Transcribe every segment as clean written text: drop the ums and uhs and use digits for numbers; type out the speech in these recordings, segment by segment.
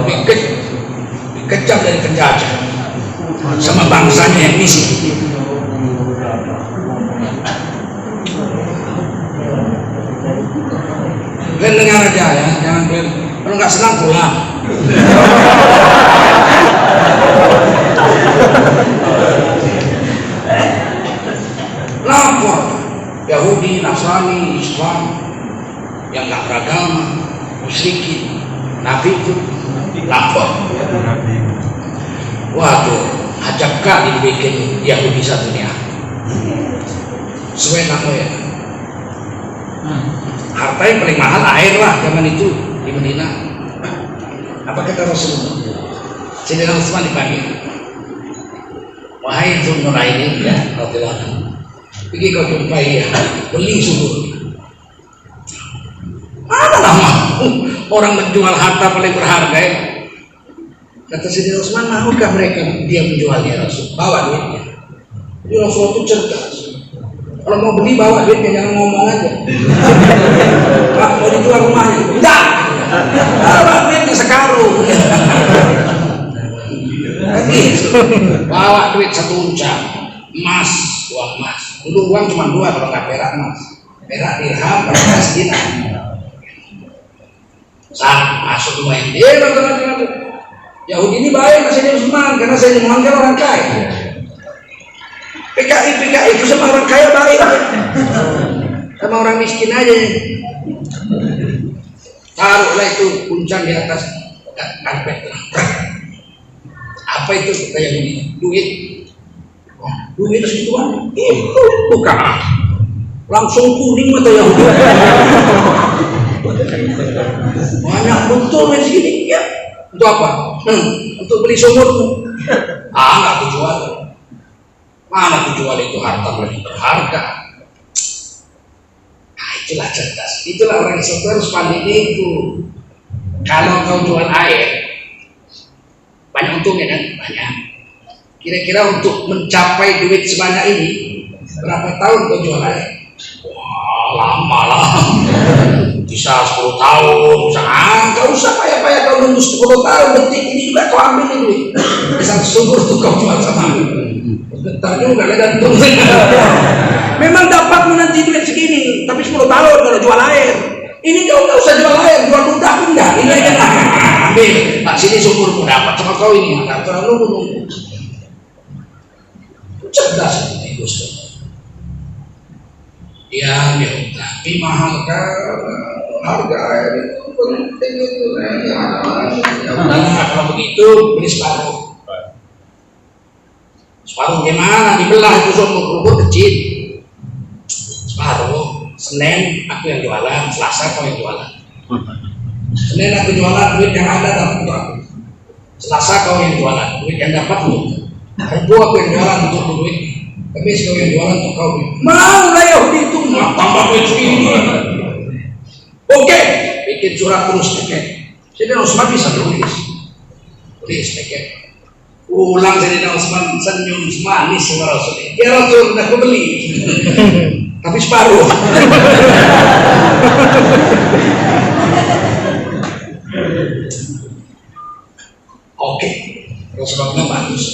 lebih kejam dari penjajah sama bangsanya yang miskin. Kalian dengar aja ya, jangan kalau nggak senang pulang. Lapor Yahudi, Nasrani, Islam yang nggak beragama, musyrikin, Nabi itu lapor. Waduh, ajak kali dibikin Yahudi satu dunia. Sesuai nama ya. Harta yang paling mahal air lah zaman itu di Madinah. Apa kata Rasulullah? Sayyidina Utsman dipanggil. Wahai Dzulnuraini ya, radhiyallahu anhu. Pergi kau jumpai ya, beli sumur. Mana lama orang menjual harta paling berharga ya? Kata Sayyidina Utsman, maukah mereka dia menjualnya Rasul? Bawa duitnya. Jadi Rasul itu cerdas. Kalau mau beli bawa duitnya, jangan ngomong aja. Pak, mau dijual rumahnya? Tidak. Bawa duitnya sekarung. Bawa duit 1 uncak emas, uang emas. Dulu uang cuma 2 kalau nggak perak emas. Perak dirham, emas dinar. Saat masuk rumah ini, Yahudi ini baik Sayyidina Utsman karena Sayyidina Utsman kan orang kaya. PKI itu sama orang kaya baik, sama orang miskin aja. Taruhlah itu kuncang di atas karpet. Apa itu kata Yahudi? Duit. Duit segituan. Buka. Langsung kuning mata Yahudi. Banyak betul duit segini ya. Untuk apa? Untuk beli sumurmu. Nggak aku jual. Mana aku jual itu harta lebih berharga. Nah, itulah cerdas. Itulah orang Islam harus pandai itu. Kalau kau jual air, banyak untungnya kan? Banyak. Kira-kira untuk mencapai duit sebanyak ini, berapa tahun kau jual air? Wah, lama lah. Bisa 10 tahun, bisa nggak usah payah-payah kau nunggu 10 tahun, detik ini juga kau ambil duit. Bisa sumur tuh kau jual sama aku. Bentar juga gantung. Memang dapatmu nanti duit segini, tapi 10 tahun kalau jual air. Ini kau nggak usah jual air, jual mudah pun enggak. Ini aja ambil. Pak sini sumurmu dapat sama kau ini, nggak terlalu nunggu. Cerdas itu Gus. Ya, tapi mahal kan harga air itu penting itu. Kalau begitu beli separuh. Separuh gimana? Dibelah itu sumur kecil. Separuh. Senin aku yang jualan, Selasa kau yang jualan. Senin aku jualan, duit yang ada dapat aku. Selasa kau yang jualan, duit yang dapat lu. Rabu aku yang jualan untuk duit. Kamis kau yang jualan untuk kau. Mau lah Yahudi itu tambah duit segini. Oke, bikin surat terus pakai. Jadi Utsman bisa tulis pakai. Ulang Sayyidina Utsman senyum manis sama Rasul. Ya Rasul, udah aku beli. Tapi separuh. Oke, Rasulullah bagus.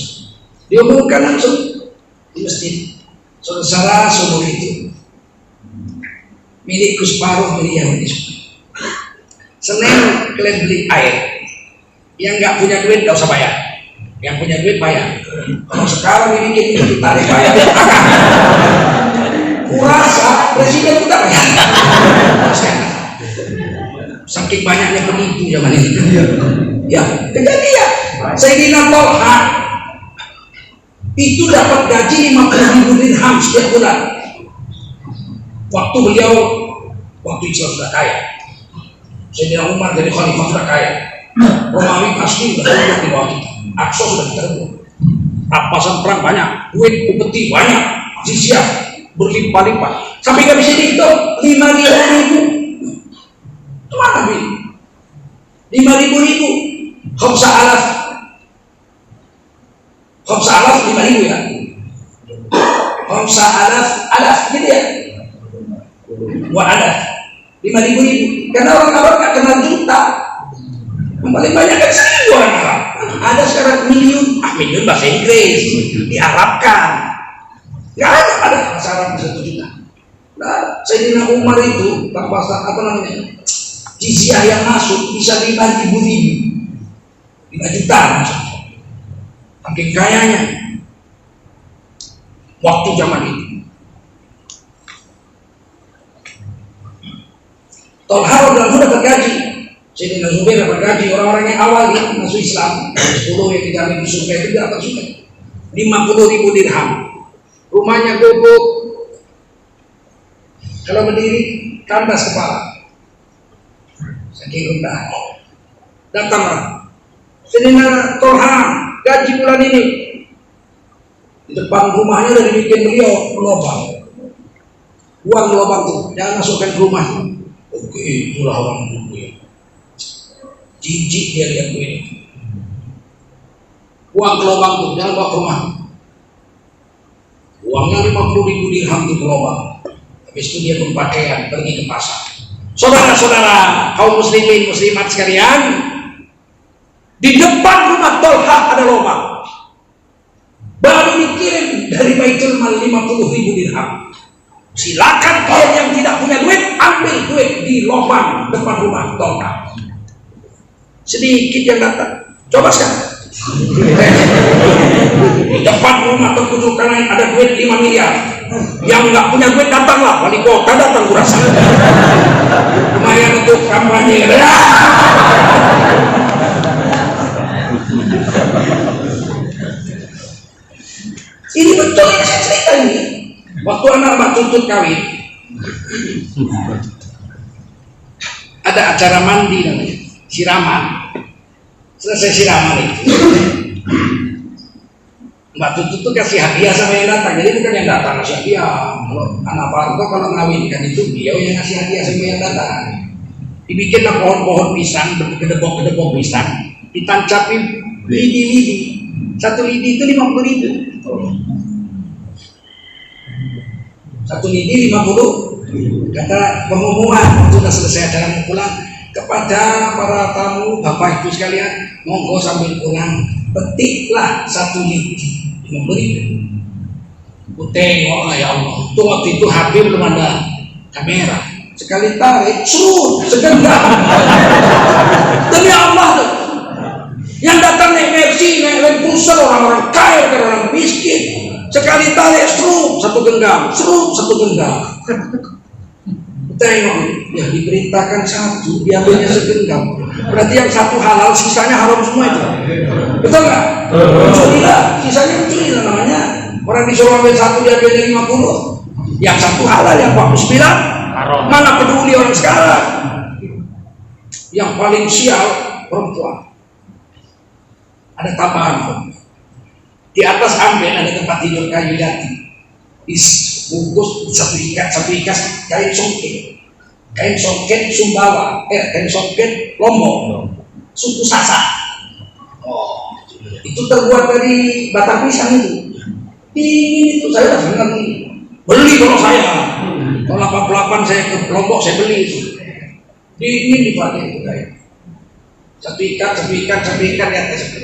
Diumumkan langsung di masjid. Saudara sumur itu milikku separuh, milik Yahudi. Senin kalian beli air. Yang nggak punya duit nggak usah bayar. Yang punya duit bayar. Kalau sekarang ini kita tarik bayar. Kurasa presiden kita bayar. Saking banyaknya penipu zaman ini. Ya, kejadian. Sayyidina Thalha itu dapat gaji 50.000 dirham setiap bulan. Waktu Islam sudah kaya. Sayyidina Umar jadi khalifah sudah kaya. Romawi pasti sudah tunduk di bawah kita. Aqsa sudah diterbang. Rampasan perang banyak, duit upeti banyak, jizyah berlimpah-limpah. Sampai nggak bisa dihitung 5.000. Kemana bil? 5.000. Khamsa alaf 5.000 ya. Khamsa alaf gitu ya. Wa alaf 5.000. Karena orang Arab nggak kenal juta. Yang paling banyak kan 1.000 orang Arab. Ada sekarang miliun bahasa Inggris diarabkan. Nggak ada bahasa Arab 1 juta. Nah, Sayyidina Umar itu tanpa jizyah yang masuk bisa 5.000 juta maksudnya. Saking kayanya waktu zaman itu. Tolha radhiyallahu anhu dapat gaji, Sayyidina Zubair dapat gaji, orang-orang yang awal yang masuk Islam 10 yang dijamin di surga itu dapat juga 50.000 dirham. Rumahnya gubuk, kalau berdiri kandas kepala, saking rendah. Datanglah Sayyidina Tolha gaji bulan ini, di depan rumahnya udah dibikin beliau lubang, buang lubang tuh, jangan masukkan ke rumah. Oke, itulah orang dulu ya. Jijik dia lihat gue ini. Uang ke lubang tuh, jangan bawa ke rumah. Uangnya 50.000 dirham tuh ke lubang. Habis itu dia berpakaian pergi ke pasar. Saudara-saudara, kaum muslimin muslimat sekalian, di depan rumah Tolha ada lubang. Baru dikirim dari Baitul Mal 50.000 dirham. Silakan kalian yang tidak punya duit, ambil duit di lubang depan rumah Tolha. Sedikit yang datang, coba sekarang. Di depan rumah Tengku Zulkarnain ada duit 5 miliar. Yang nggak punya duit datanglah, wali kota datang kurasa. Lumayan untuk kampanye. Ini betul yang saya cerita ini. Waktu anak Mbak Tutut kawin, ada acara mandi namanya, siraman. Selesai siraman itu, Mbak Tutut tuh kasih hadiah sama yang datang. Jadi bukan yang datang kasih hadiah. Kalau anak Parto kalau ngawinkan itu dia yang kasih hadiah sama yang datang. Dibikinlah pohon-pohon pisang, gedebok-gedebok pisang, ditancapin lidi-lidi. 1 lidi itu 50.000. 1 lidi 50. Kata pengumuman waktu sudah selesai acara mau pulang, kepada para tamu bapak ibu sekalian, monggo sambil pulang petiklah 1 lidi 50.000. Aku tengok ya Allah, tuh waktu itu HP belum ada kamera, sekali tarik segenggam. Demi Allah tuh yang datang naik Mercy, naik Land Cruiser, orang-orang kaya dan orang miskin. Sekali tarik satu genggam. Tengok, ya diberitakan 1, diambilnya segenggam. Berarti yang 1 halal, sisanya haram semua itu. Betul nggak? Alhamdulillah, sisanya alhamdulillah namanya. Orang disuruh ambil 1, diambilnya 50. Yang 1 halal, yang 49 haram. Mana peduli orang sekarang? Yang paling sial perempuan. Ada tambahan. Di atas amben ada tempat tidur kayu jati, bungkus satu ikat kain songket Sumbawa, kain songket Lombok, suku Sasak. Oh, itu terbuat dari batang pisang itu. Dingin itu, saya udah ngerti. Beli kalau saya, tahun 88 saya ke Lombok saya beli itu. Dingin dipakai itu kain. Satu ikat di atas.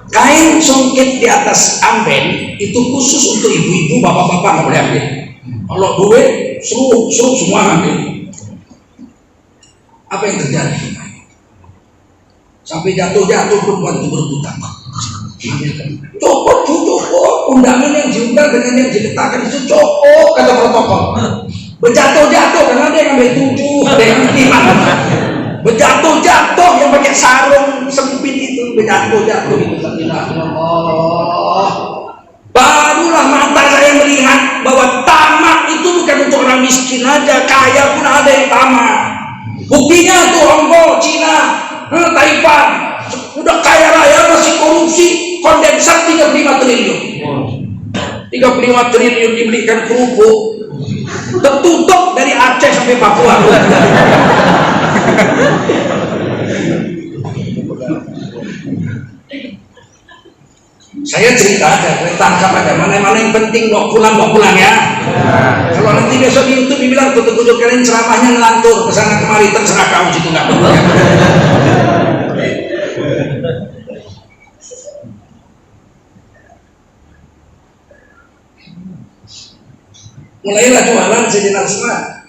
Kain songket di atas amben itu khusus untuk ibu-ibu, bapak-bapak nggak boleh ambil. Kalau duit seru semua ambil. Apa yang terjadi? Sampai jatuh perempuan itu berebutan. Copot, undangan yang diundang dengan yang diletakkan itu copot, kata protokol. Berjatuh karena ada yang ambil 7, ada yang 5. Berjatuh yang pakai sarung sempit itu, berjatuh itu. Allah. Barulah mata saya melihat bahwa tamak itu bukan untuk orang miskin aja, kaya pun ada yang tamak. Buktinya tuh Hongkong, Cina, Taiwan, udah kaya raya masih korupsi, kondensat 35 triliun. 35 triliun dibelikan kerupuk, tertutup dari Aceh sampai Papua. Saya cerita aja, saya tangkap aja mana yang penting bawa pulang ya. Kalau nanti besok di YouTube dibilang tutup kalian ceramahnya ngelantur kesana kemari, terserah kamu situ nggak apa. Mulailah jualan Sayyidina Utsman.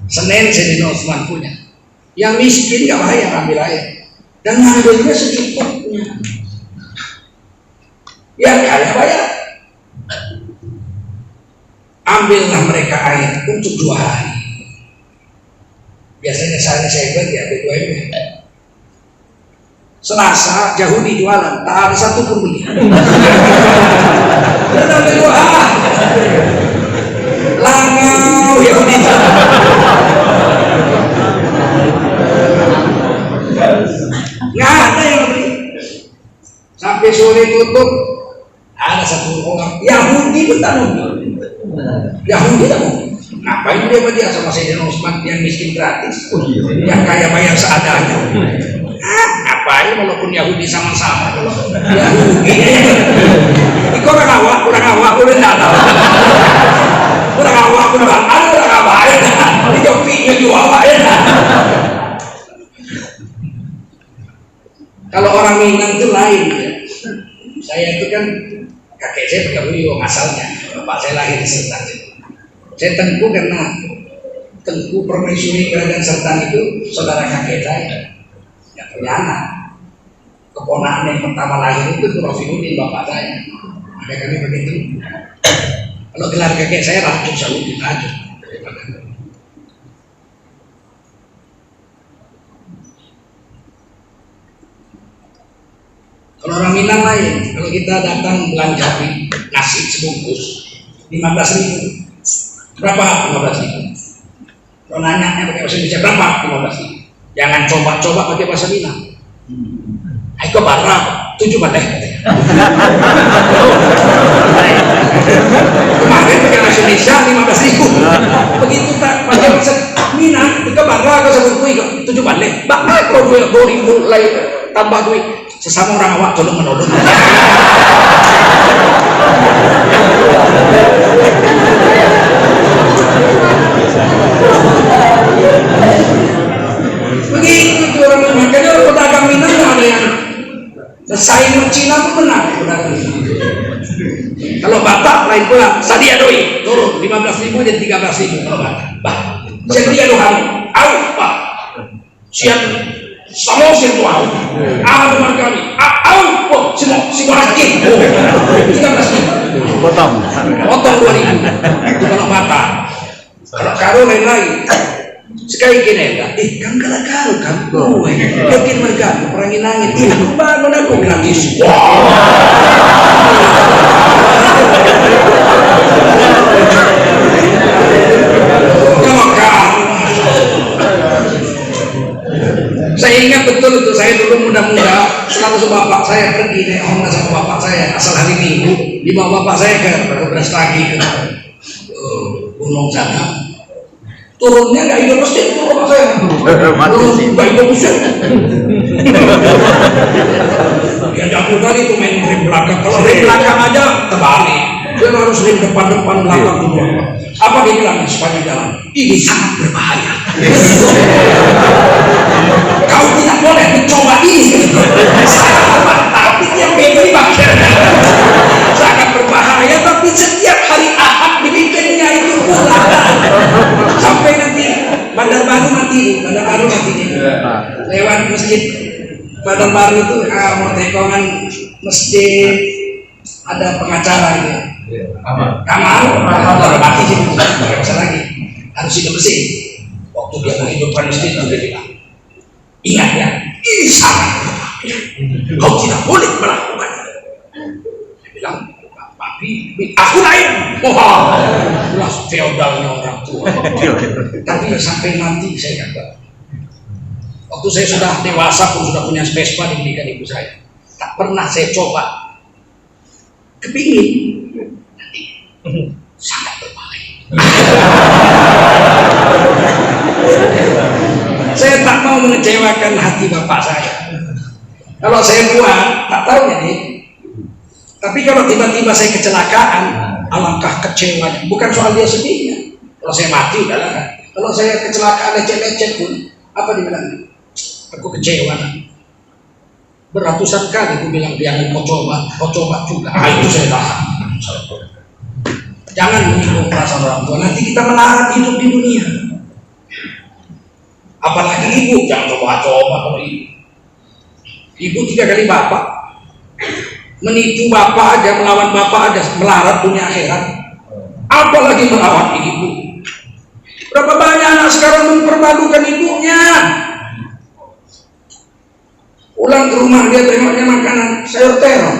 Senin Sayyidina Utsman punya. Yang miskin gak bahaya ambil air, dan ngambilnya secukupnya. Yang kaya bayar. Ambillah mereka air untuk 2 hari. Biasanya saya bagi ada 2 hari. Selasa Yahudi jualan, tak ada satu pun beli. Dan ambil 2 hari. Langau Yahudi. Nggak ada yang beli. Sampai sore tutup, ada satu orang Yahudi bertanya, Yahudi tak mau. Ngapain dia sama Sayyidina Utsman yang miskin gratis, yang kaya bayar seadanya? Ngapain walaupun Yahudi sama-sama? Yahudi. Ini orang awak, udah tahu. Orang awak, ini jokinya jual ya. Kalau orang Minang itu lain ya. Saya itu kan kakek saya Pegawiyong asalnya, bapak saya lahir di Sertan. Saya Tengku karena Tengku Permaisuri Kerajaan Sertan itu saudara kakek saya yang punya anak. Keponakan yang pertama lahir itu Rafiuddin bapak saya. Ada kami begitu. Kalau gelar kakek saya Rajun Saluddin Rajun. Kalau orang Minang lain, kalau kita datang belanja nasi sebungkus 15.000, berapa? 15.000. Kalau nanya pakai bahasa Indonesia berapa? 15.000. Jangan coba-coba pakai bahasa Minang. Aiko barang 7 balik. Kemarin pakai bahasa Indonesia 15.000. Begitu tak pakai bahasa Minang, itu barang kau sebut kui 7 balik. Bahkan kalau 2.000 lain tambah duit. Sesama orang awak tolong menolong. Begitu tuh orang Minang. Makanya orang pedagang Minang ada yang saingan Cina pun menang pedagang Minang. Kalau Batak lain pula. Sadia doi turun 15.000 jadi 13.000 kalau Batak. Sadia doang. Au pak. Siap. Sama sih tuh au. Teman kami. Au kok semua lagi. 13.000. Potong 2.000. Itu kalau Batak. Kalau karo lain-lain. Sekali gini enggak, kan kalau kamu yakin mereka perangi langit, aku bangun aku gratis. Saya ingat betul itu, saya dulu muda-muda selalu bapak saya pergi naik Honda sama bapak saya asal hari Minggu, dibawa bapak saya ke Brastagi ke Gunung sana. Turunnya nggak hidup mesin, turun apa saya? Turun nggak hidup mesin. Dia jatuh tadi tuh main rem belakang. Kalau rem belakang aja terbalik, dia harus rem depan belakang dulu. Apa dia bilang sepanjang jalan? Ini sangat berbahaya. Kau tidak boleh mencoba ini. Tapi yang begini bakal sangat berbahaya. Tapi setiap hari Ahad dibikinnya itu pulang. Sampai nanti Bandar Baru mati lewat masjid Bandar Baru itu mau tekongan masjid ada pengacara itu kamar mati sih nggak bisa lagi harus hidup bersih. Waktu dia menghidupkan masjid itu dia bilang ingat ya ini sangat berbahaya, kau tidak boleh melakukan. Dia bilang aku lain, itulah feodalnya orang tua. Tapi sampai mati saya kata, waktu saya sudah dewasa pun sudah punya Vespa dibelikan ibu saya, tak pernah saya coba. Kepingin, nanti sangat berbahaya. Saya tak mau mengecewakan hati bapak saya. Kalau saya buat, tak tahu jadi. Tapi kalau tiba-tiba saya kecelakaan, alangkah kecewanya. Bukan soal dia sedihnya. Kalau saya mati, udahlah kan. Kalau saya kecelakaan lecet-lecet pun, apa dibilang? Aku kecewa. Beratusan kali aku bilang, jangan kau coba juga. Itu saya tahan. Jangan menyinggung perasaan orang tua. Nanti kita melarat hidup di dunia. Apalagi ibu, jangan coba-coba kalau ibu. Ibu 3 kali bapak. Menipu bapak aja, melawan bapak aja, melarat dunia akhirat. Apalagi melawan ibu. Berapa banyak anak sekarang mempermalukan ibunya. Pulang ke rumah dia tengoknya makanan sayur terong.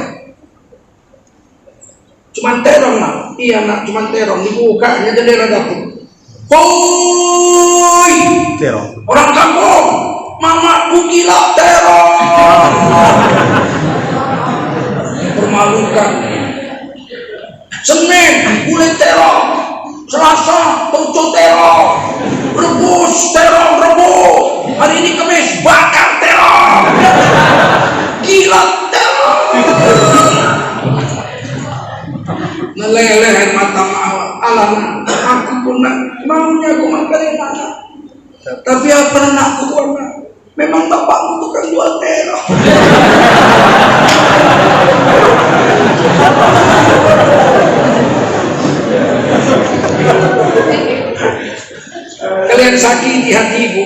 Cuman terong nak. Iya nak, cuman terong. Dibukanya jendela dapur. Hoi, terong. Orang kampung, mamaku gila terong. Permalukan. Senin kulit terong, Selasa tutup terong, rebus terong rebus. Hari ini Kamis bakar terong. Gila terong. Meleleh air mata alam. Aku pun maunya aku makan yang mana. Tapi apa anakku warna? Memang bapakmu tukang jual terong. Kalian sakiti hati ibu,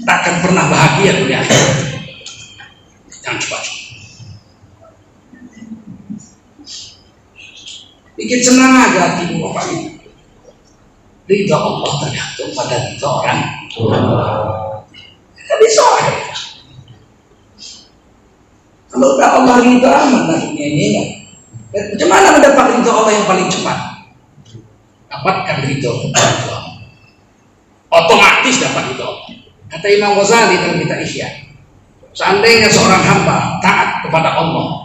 takkan pernah bahagia dunia. Jangan coba-coba. Bikin senang aja hati ibu bapak ini. Ridha Allah tergantung pada ridha orang. Tidak bisa. Kalau udah Allah ridha, mana dunia ini ya? Macam mana mendapat ridha Allah yang paling cepat? Dapatkan ridha Allah. Otomatis dapat ridha Allah. Kata Imam Ghazali dalam kitab Ihya, seandainya seorang hamba taat kepada Allah,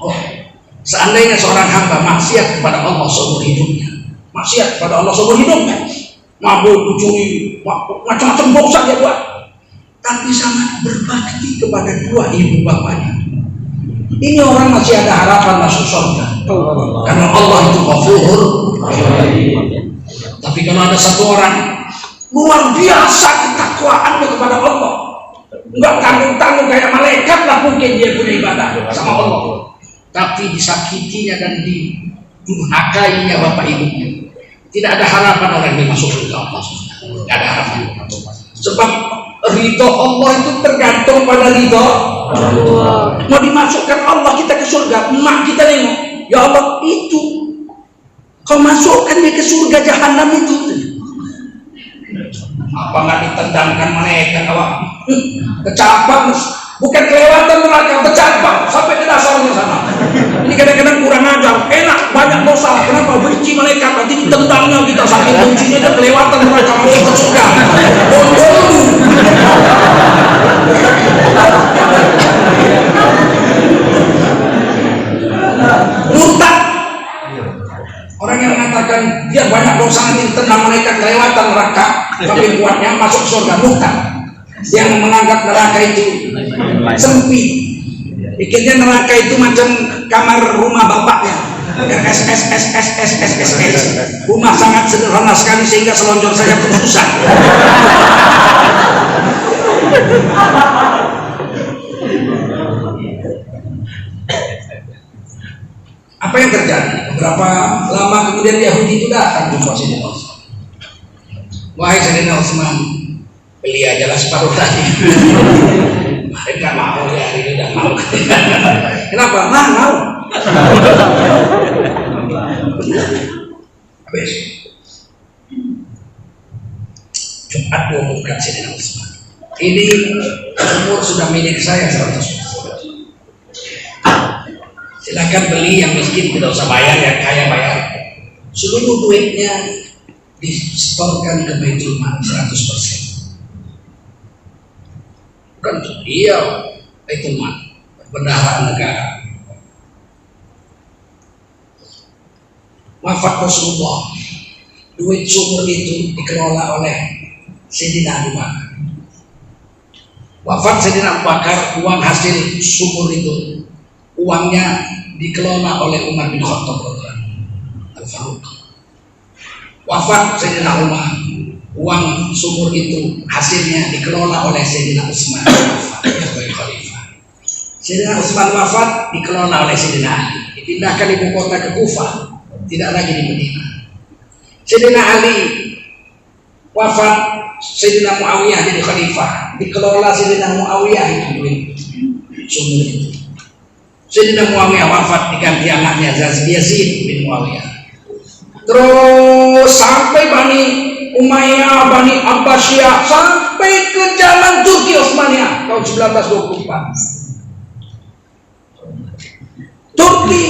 seandainya seorang hamba maksiat kepada Allah seumur hidupnya, maksiat kepada Allah seumur hidupnya, mabuk, mencuri, macam-macam dosa dia buat, tapi sangat berbakti kepada dua ibu bapaknya, ini orang masih ada harapan masuk surga. Karena Allah itu Ghafur. Tapi kalau ada satu orang luar biasa ketakwaannya kepada Allah, enggak tanggung-tanggung kayak malaikat lah mungkin dia punya ibadah sama Allah, tapi disakitinya dan didurhakainya bapak ibunya, tidak ada harapan orang ini masuk surga Allah. Tidak ada harapan. Sebab ridho Allah itu tergantung pada ridho Allah. Mau dimasukkan Allah kita ke surga, emak kita nengok, ya Allah itu kau masukkan dia ke surga jahanam itu. Apa nggak ditendangkan malaikat awak? Kecapang, bukan kelewatan neraka, kecapang sampai ke dasarnya sana. Ini kadang-kadang kurang ajar, enak banyak dosa. Kenapa benci malaikat? Nanti ditendangnya kita saking bencinya dan kelewatan neraka masuk ke surga. Murtad. Orang yang mengatakan dia banyak dosa nanti ditendang malaikat kelewatan neraka tapi kuatnya masuk surga, murtad. Yang menganggap neraka itu sempit, pikirnya neraka itu macam kamar rumah bapaknya, rumah sangat sederhana sekali sehingga selonjor saja pun susah. Apa yang terjadi? Beberapa lama kemudian Yahudi itu datang jumpa Sayyidina Utsman. Wahai Sayyidina Utsman, beli ajalah separuh tadi. Mereka mau ya, hari ini udah mau. Kenapa? Mau. Habis. Jumat diumumkan Sayyidina Utsman. Ini umur sudah milik saya 100%. Silakan beli, yang miskin tidak usah bayar, yang kaya bayar. Seluruh duitnya disetorkan ke Baitul Mal 100%. Bukan untuk dia, Baitul Mal, bendahara negara. Wafat Rasulullah, duit sumur itu dikelola oleh Sayyidina Abu Bakar. Wafat Sayyidina Abu Bakar, uang hasil sumur itu, uangnya dikelola oleh Umar bin Khattab Al-Faruq. Wafat Sayyidina Umar, uang sumur itu hasilnya dikelola oleh Sayyidina Utsman sebagai khalifah. Sayyidina Utsman wafat dikelola oleh Sayyidina Ali, dipindahkan ibu kota ke Kufah. tidak lagi di Madinah. Sayyidina Ali wafat, Sayyidina Muawiyah jadi khalifah, dikelola Sayyidina Muawiyah itu duit sumber itu. Sayyidina Muawiyah wafat diganti anaknya Yazid bin Muawiyah. Terus sampai Bani Umayyah, Bani Abbasiyah, sampai ke zaman Turki Utsmaniyah tahun 1924. Turki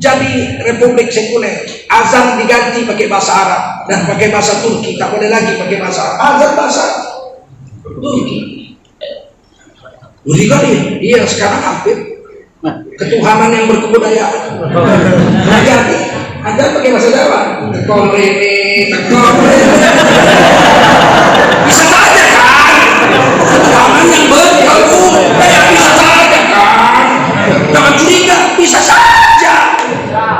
jadi republik sekuler, azan diganti pakai bahasa Arab dan pakai bahasa Turki, tak boleh lagi pakai bahasa Arab, azan bahasa Turki. Ngeri kali, iya sekarang hampir ketuhanan yang berkebudayaan. Jadi azan pakai bahasa Jawa, tekom rene, bisa saja kan? Ketuhanan yang berkebudayaan bisa saja kan? Jangan curiga, bisa saja.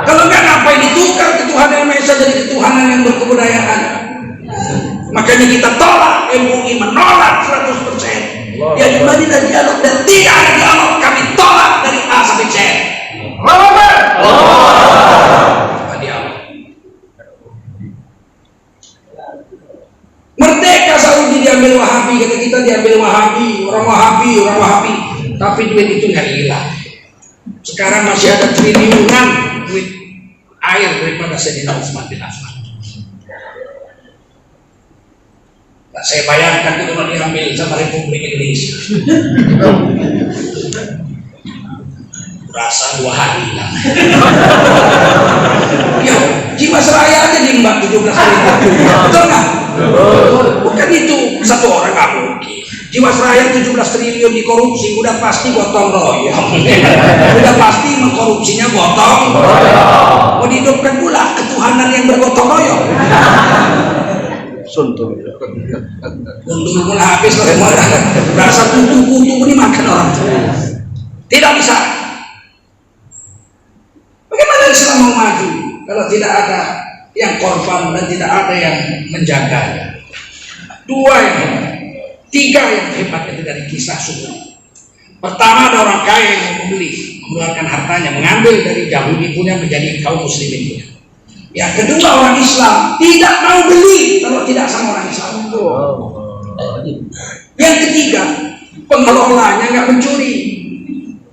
Kalau nggak, ngapain ditukar ketuhanan yang Maha Esa jadi ketuhanan yang berkebudayaan? Makanya kita tolak, MUI menolak 100%. Yang di Madinah dialog dan tidak ada dialog, kami tolak dari A sampai Z. Merdeka Saudi diambil Wahabi, kata kita diambil Wahabi, orang Wahabi. Tapi duit itu nggak hilang. Sekarang masih ada triliunan duit air daripada Sayyidina Utsman bin Affan. Nah, saya bayangkan itu kalau diambil sama Republik Indonesia, rasa 2 hari hilang. Ya, Jiwasraya aja dimbak 17.000. Betul nggak? Bukan itu satu orang nggak mungkin. Jiwasraya 17 triliun dikorupsi, udah pasti gotong royong. Udah pasti mengkorupsinya gotong royong. Mau dihidupkan pula ketuhanan yang bergotong royong. Untung mulai habis lah semua. Rasa kutu ini makan orang. Tidak bisa. Bagaimana Islam mau maju kalau tidak ada yang korban dan tidak ada yang menjaganya? 2 yang hebat, 3 yang hebat itu dari kisah Suhud. Pertama, ada orang kaya yang mau membeli, mengeluarkan hartanya, mengambil dari Yahudi punya menjadi kaum muslimin punya. Yang kedua, orang Islam tidak mau beli kalau tidak sama orang Islam. Yang ketiga, pengelolanya nggak mencuri.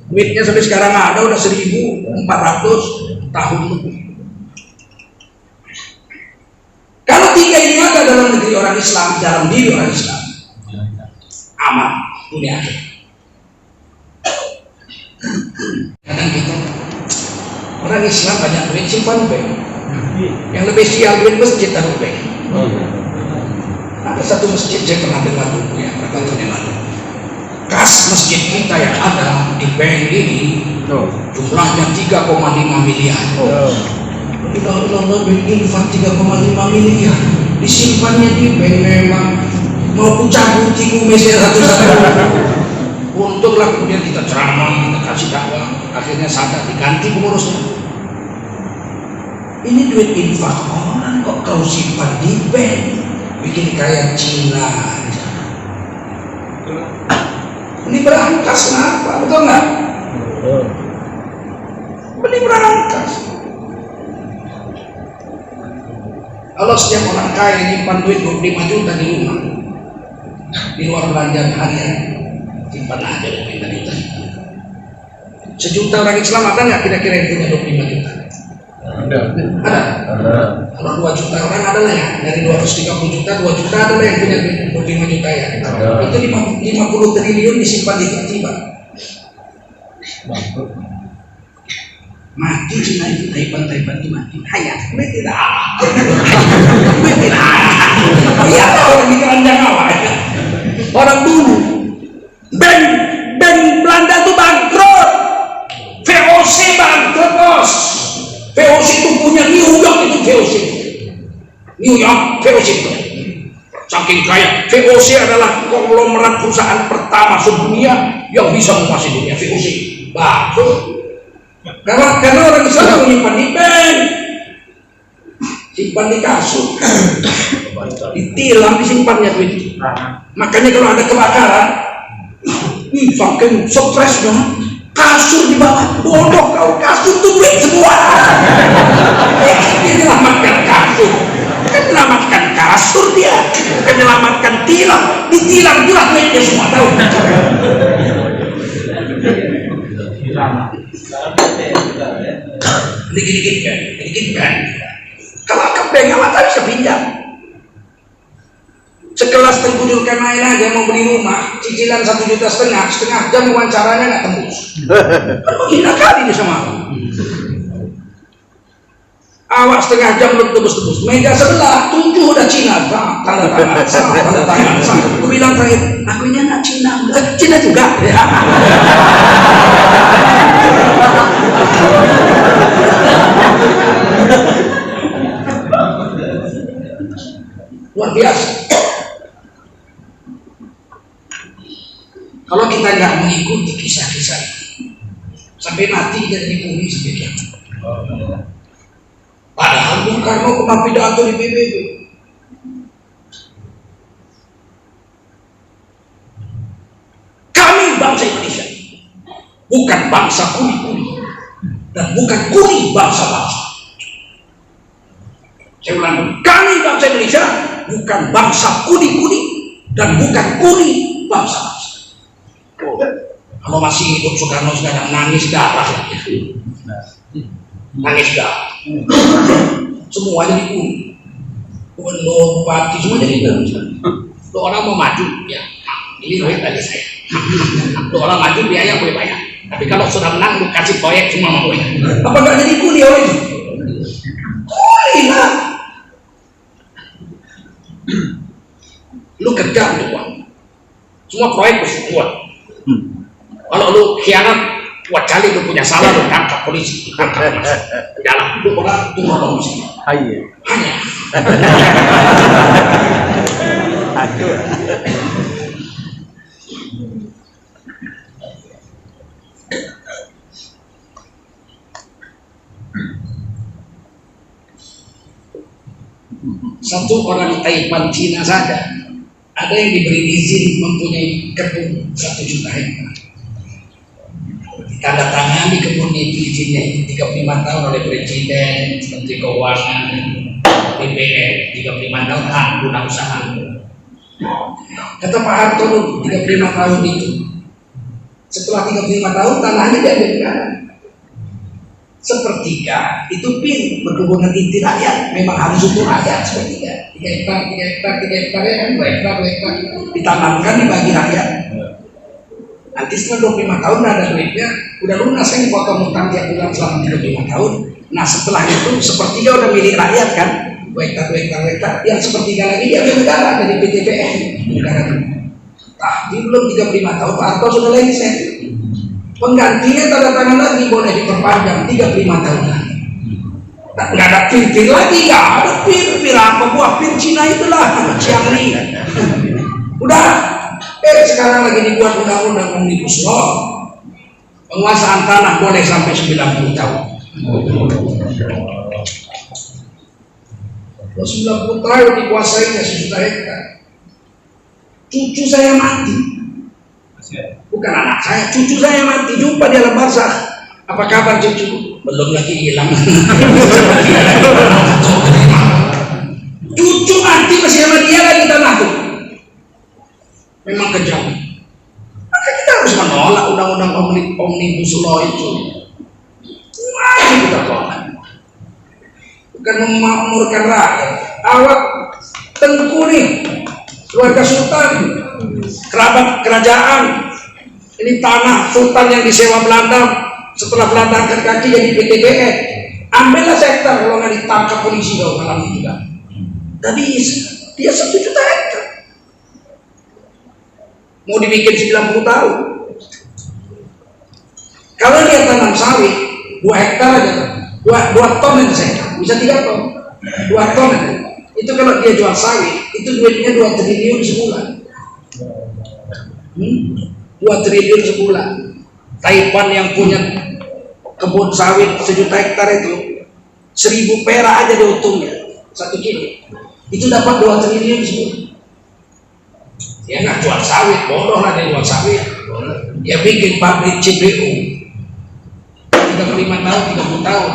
Duitnya sampai sekarang ada udah 1.400 tahun lebih. Kalau 3 ini ada dalam negeri orang Islam, dalam diri orang Islam, aman dunia akhirat. Kadang kita orang Islam banyak duit simpan bank. Yang lebih sial duit masjid taruh bank. Ada satu masjid saya pernah dengar dulu ya, berapa tahun yang lalu. Kas masjid kita yang ada di bank ini jumlahnya 3,5 miliar. Bank infak 3,5 miliar disimpannya di bank, memang mau cabut mesir satu-satu. Untunglah kemudian kita ceramah, kita kasih dakwah, akhirnya sadar, diganti pengurusnya. Ini duit infak orang kok kau simpan di bank, bikin kayak Cina aja. Ini berangkas kenapa? Betul nggak? Ini berangkas. Kalau setiap orang kaya nyimpan duit 25 juta di rumah, di luar belanjaan harian, simpan aja 25 juta. Sejuta orang Islam ada nggak kira-kira yang punya 25 juta? Ada. Kalau 2 juta orang ada lah ya, dari 230 juta, 2 juta ada lah yang punya 25 juta ya. Itu 50 triliun disimpan di tiba. Mati Cina itu Taipan itu mati. Hayat, gue tidak. Ya orang di keranjang awal. Orang dulu, bank Belanda itu bangkrut, VOC bangkrut bos. VOC itu punya New York itu VOC. New York VOC itu. Saking kaya, VOC adalah konglomerat perusahaan pertama sedunia yang bisa menguasai dunia. VOC bangkrut. Karena orang Islam menyimpan di bank, simpan di kasur, ditilang disimpannya duit. Makanya kalau ada kebakaran, saking stres dong, kasur di bawah. Bodoh kau, kasur tuh duit semua. Dia menyelamatkan kasur, kan menyelamatkan kasur, dia kan menyelamatkan tilang, ditilang juga duitnya semua, tahu. Dikit-dikit kan. Kalau ke bank mata bisa pinjam. Sekelas Tengku Zulkarnain aja mau beli rumah, cicilan 1,5 juta, setengah jam wawancaranya nggak tembus. Kan menghina kali dia sama aku. Awak setengah jam belum tembus. Meja sebelah 7 udah Cina, tanda tangan. Aku bilang terakhir, aku ini anak Cina, Cina juga. Luar biasa. Kalau kita nggak mengikuti kisah-kisah sampai mati kita dipuni sampai kiamat. Padahal Bung Karno pernah pidato di PBB. Kami bangsa Indonesia bukan bangsa kuli-kuli dan bukan kuli bangsa-bangsa. Saya ulang, kami bangsa Indonesia bukan bangsa kuli-kuli dan bukan kuli bangsa-bangsa. Kalau masih hidup Soekarno sekarang nangis darah, nangis darah. Semuanya dikuli, gubernur, bupati, semua jadi gubernur. Kalau orang mau maju, ya ini duit dari saya. Kalau orang maju biaya boleh bayar. Tapi kalau sudah menang, lu kasih proyek semua mau bayar. Apa nggak jadi kuli orang itu? Kuli lah. Lu kerja untuk uang. Semua proyek bersyukur. Kalau lu khianat, buat kali lu punya salah, lu tangkap polisi, dalam lu orang itu ngomong sih. Hanya. Satu orang Taipan Cina saja ada yang diberi izin mempunyai kebun 1 juta hektar. Tanda tangan di kebun itu izinnya itu 35 tahun oleh Presiden, Menteri Keuangan, DPR, 35 tahun hak guna usaha. Kata Pak Harto 35 tahun itu, setelah 35 tahun tanahnya diambil negara. Sepertiga itu pin perkebunan inti rakyat, memang harus untuk rakyat sepertiga. 3 hektar ya kan, 2 hektar ditanamkan dibagi rakyat. Nanti setelah 25 tahun ada duitnya, udah lunas kan dipotong utang tiap bulan selama 35 tahun. Nah setelah itu sepertiga udah milik rakyat kan, 2 hektar, yang sepertiga lagi dia negara dari PTPN negara itu. Tapi belum 35 tahun Pak Harto sudah lengser. Penggantinya tanda tangan lagi boleh diperpanjang 35 tahun lagi. Nggak ada pir lagi, nggak ada pir apa buah pir Cina itulah Xiangli. Udah, sekarang lagi dibuat undang-undang Omnibus Law. Penguasaan tanah boleh sampai 90 tahun. Kalau 90 tahun dikuasainya 1 juta hektar. Cucu saya mati. Bukan anak saya, cucu saya mati, jumpa di alam barzakh. Apa kabar cucu? Belum lagi hilang. Cucu mati masih sama dia lagi tanah tuh. Memang kejam. Maka kita harus menolak undang-undang Omnibus Law itu. Wajib kita tolak. Bukan memakmurkan rakyat. Awak Tengku nih, keluarga Sultan, kerabat kerajaan, ini tanah Sultan yang disewa Belanda, setelah Belanda angkat kaki jadi PTBN, ambillah sektor kalau nggak ditangkap polisi dong malam itu kan. Tadi dia 1 juta hektar, mau dibikin 90 tahun. Kalau dia tanam sawit 2 hektar aja, 2 ton itu sektor, bisa 3 ton, 2 ton aja. Itu kalau dia jual sawit, itu duitnya 2 triliun sebulan. 2 triliun sebulan. Taipan yang punya kebun sawit 1 juta hektar itu 1000 perak aja diuntungnya 1 kilo. Itu dapat 2 triliun sebulan. Dia nggak jual sawit, bodoh lah dia jual sawit. Dia bikin pabrik CPO, 35 tahun, 30 tahun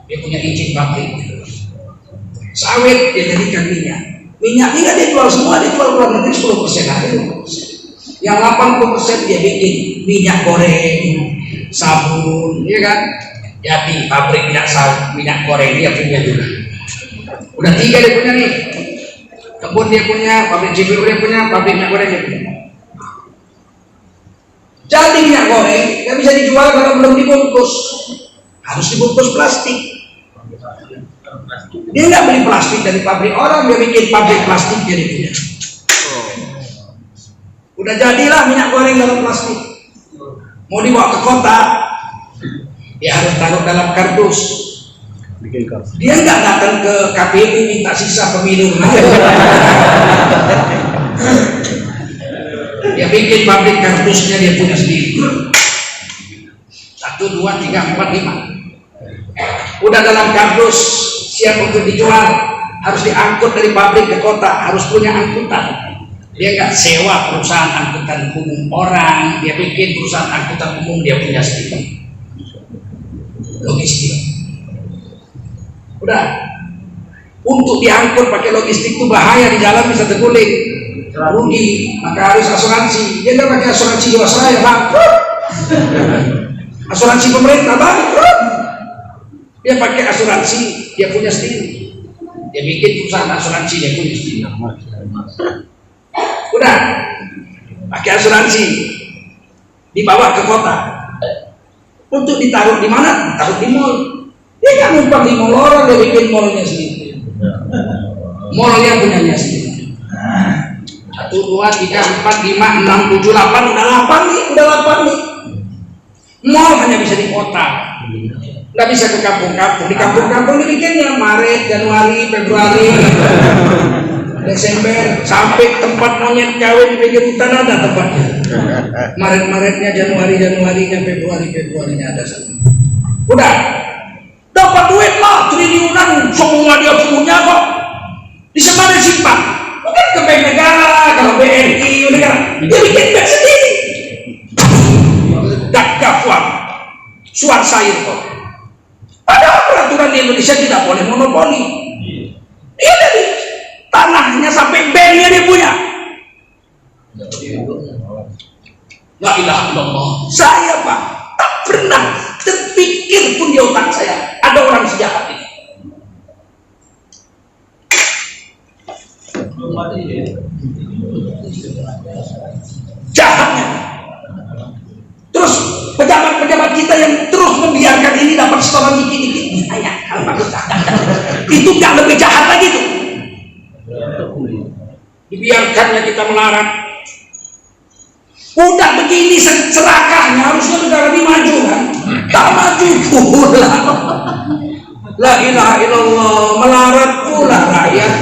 dia punya izin pabrik. Sawit dia jadikan minyak. Minyak ini dia jual semua, dia jual luar negeri 10% aja. Yang 80% dia bikin minyak goreng, sabun, ya kan? Jadi pabrik minyak goreng dia punya juga. Udah 3 dia punya nih. Kebun dia punya, pabrik cibir dia punya, pabrik minyak goreng dia punya. Jadi minyak goreng nggak bisa dijual kalau belum dibungkus, harus dibungkus plastik. Dia nggak beli plastik dari pabrik orang, dia bikin pabrik plastik dia punya. Udah jadilah minyak goreng dalam plastik. Mau dibawa ke kota, dia harus taruh dalam kardus. Dia nggak datang ke KPU minta sisa pemilu. Dia bikin pabrik kardusnya dia punya sendiri. 1, 2, 3, 4, 5. Udah dalam kardus siap untuk dijual, harus diangkut dari pabrik ke kota, harus punya angkutan. Dia nggak sewa perusahaan angkutan umum orang, dia bikin perusahaan angkutan umum dia punya sendiri. Logistik. Udah. Untuk diangkut pakai logistik itu bahaya, di jalan bisa terguling, rugi, maka harus asuransi. Dia nggak pakai asuransi jiwasraya, bangkrut. Asuransi pemerintah, bangkrut. Dia pakai asuransi dia punya sendiri. Dia bikin perusahaan asuransi dia punya sendiri. Udah pakai asuransi, dibawa ke kota untuk ditaruh di mana? Ditaruh di mall. Dia kan numpang di mall orang, dia bikin mallnya sendiri. Mallnya punyanya sendiri. 1, 2, 3, 4, 5, 6, 7, 8, udah 8 nih. Mall hanya bisa di kota, nggak bisa ke kampung-kampung. Di kampung-kampung dibikinnya Maret, Januari, Februari, Desember, sampai tempat monyet kawin di pinggir hutan ada tempatnya. Maret-Maretnya, Januari-Januarinya, Februari-Februarinya ada sana. Udah dapat duit lah triliunan, semua dia punya kok. Di mana simpan? Bukan ke bank negara, kalau BNI negara, dia bikin bank sendiri. Gafwar, suar sair kok. Padahal peraturan di Indonesia tidak boleh monopoli. Dia dari tanahnya sampai banknya dia punya. La ilaha illallah. Saya Pak tak pernah terpikir pun di otak saya ada orang sejahat ini. Jahatnya. Terus pejabat-pejabat kita yang terus membiarkan ini dapat setoran dikit-dikit, itu nggak lebih jahat lagi tuh. Dibiarkannya kita melarat. Udah begini serakahnya, harusnya negara ini maju kan? Tak maju pula. La ilaha illallah, melarat pula rakyat.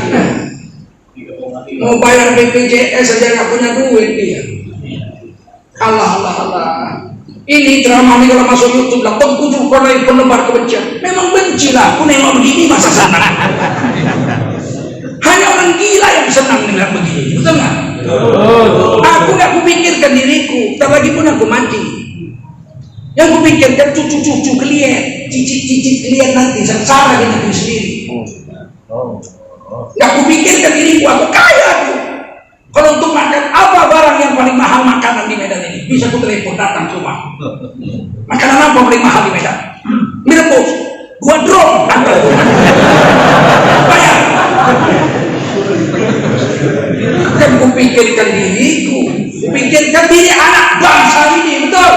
Mau bayar BPJS saja nggak punya duit dia. Allah. Ini drama ini kalau masuk YouTube lah, pengkudu kolai penebar kebencian. Memang benci lah, aku nengok begini masa senang. Hanya orang gila yang senang melihat begini, betul nggak? Aku nggak kupikirkan diriku, tak lagi pun aku mati. Yang kupikirkan cucu-cucu kalian, cicit-cicit kalian nanti sengsara di negeri sendiri. Nggak kupikirkan diriku, aku kaya aku. Kalau untuk makan apa barang yang paling mahal makanan di Medan ini? Bisa ku telepon datang ke rumah. Makanan apa paling mahal di Medan? Mie rebus, 2 drum datang ke rumah. Bayar. Bukan kupikirkan diriku, kupikirkan diri anak bangsa ini, betul?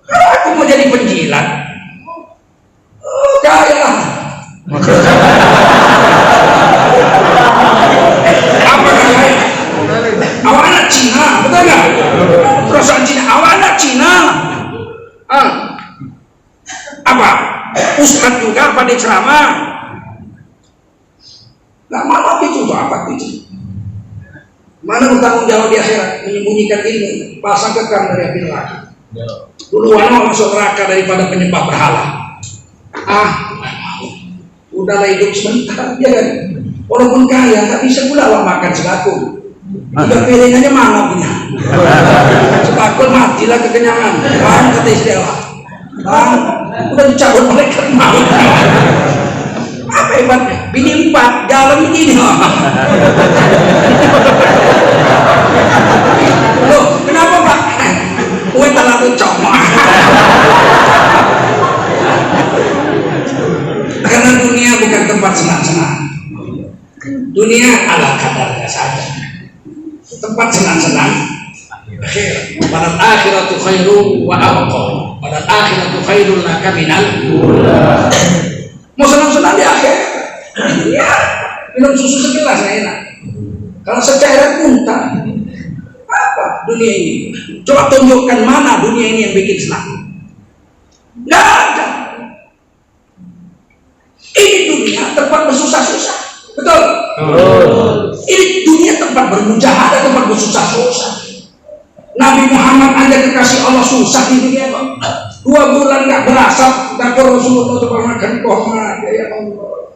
Kalau aku mau jadi penjilat, kaya lah. Awak anak Cina, betul nggak? Perusahaan Cina, awak anak Cina. Apa? Ustadz juga pada ceramah. Nggak malah itu tuh apa itu? Mana bertanggung jawab di akhirat? Menyembunyikan ilmu, pasang kekang dari api neraka. Duluan masuk neraka daripada penyembah berhala. Udahlah hidup sebentar, ya kan? Walaupun kaya, tak bisa pula awak makan selaku. Jika piringannya mana punya? Sebab Aku matilah kekenyangan. Bang, kata istri Allah. Bang, udah dicabut malaikat maut. Apa hebatnya? Bini 4, jalan begini. Loh, kenapa Pak? Kue terlalu comot. Karena dunia bukan tempat senang-senang. Dunia ala kadarnya saja. Tempat senang-senang akhir. Padal akhiratu khairu wa abqa. Padal akhiratu khairul laka minal ula. Mau senang-senang di akhir. Ya, minum susu segelas enak. Kalau secairan muntah. Apa dunia ini? Coba tunjukkan mana dunia ini yang bikin senang. Nggak ada. Ini dunia tempat bersusah-susah. Betul? Ini dunia tempat bermujahadah, tempat bersusah-susah. Nabi Muhammad aja dikasih Allah susah di dunia kok. 2 bulan nggak berasap, dapur Rasulullah coba makan kurma, ya Allah.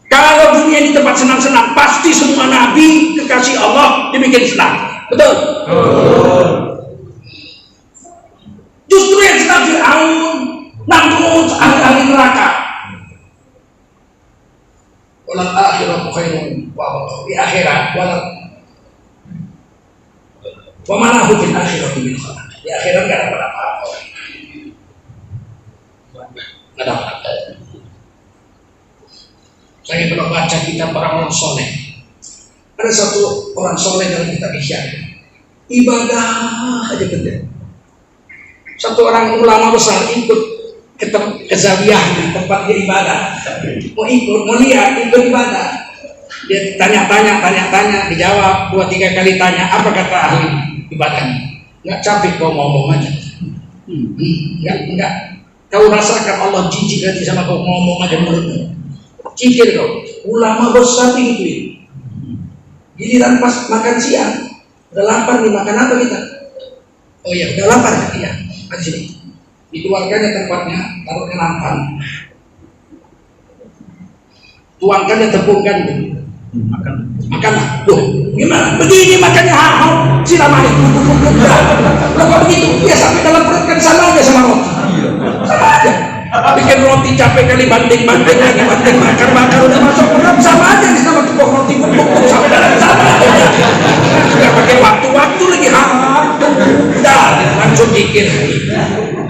Kalau dunia ini tempat senang-senang, pasti semua nabi kekasih Allah dibikin senang. Betul? Justru yang senang Fir'aun, Namrud, ahli neraka. Walal akhiratu khairun wa abqa. Di akhirat wa ma lahu fil akhirati min khalaq. Di akhirat enggak dapat apa-apa. Enggak dapat apa. Saya pernah baca kitab orang soleh. Ada satu orang soleh dalam kitab Ihya. Ibadah aja kerja. Satu orang ulama besar ikut ke zawiyah, tempat dia ibadah. Mau ikut, mau lihat, ikut ibadah. Dia tanya, dijawab 2-3 kali tanya, apa kata ahli ibadahnya? Nggak capek kau ngomong aja. Enggak. Kau rasakan Allah jijik hati sama kau ngomong aja mulutmu. Cikir kau, ulama besar itu. Giliran pas makan siang, udah lapar nih, makan apa kita? Oh iya, udah lapar ya? Iya, di sini. Dikeluarkannya tempatnya, taruh ke nampan. Tuangkannya tepung gandum. Makanlah. Loh, gimana? Begini makannya hal siram air. Loh kok begitu? Ya sampai dalam perut kan sama aja sama roti. Sama aja. Bikin roti capek kali banting lagi, banting bakar udah masuk perut sama aja sama tepung roti bubuk sampai dalam sama aja. Nggak pakai waktu lagi udah langsung dikir.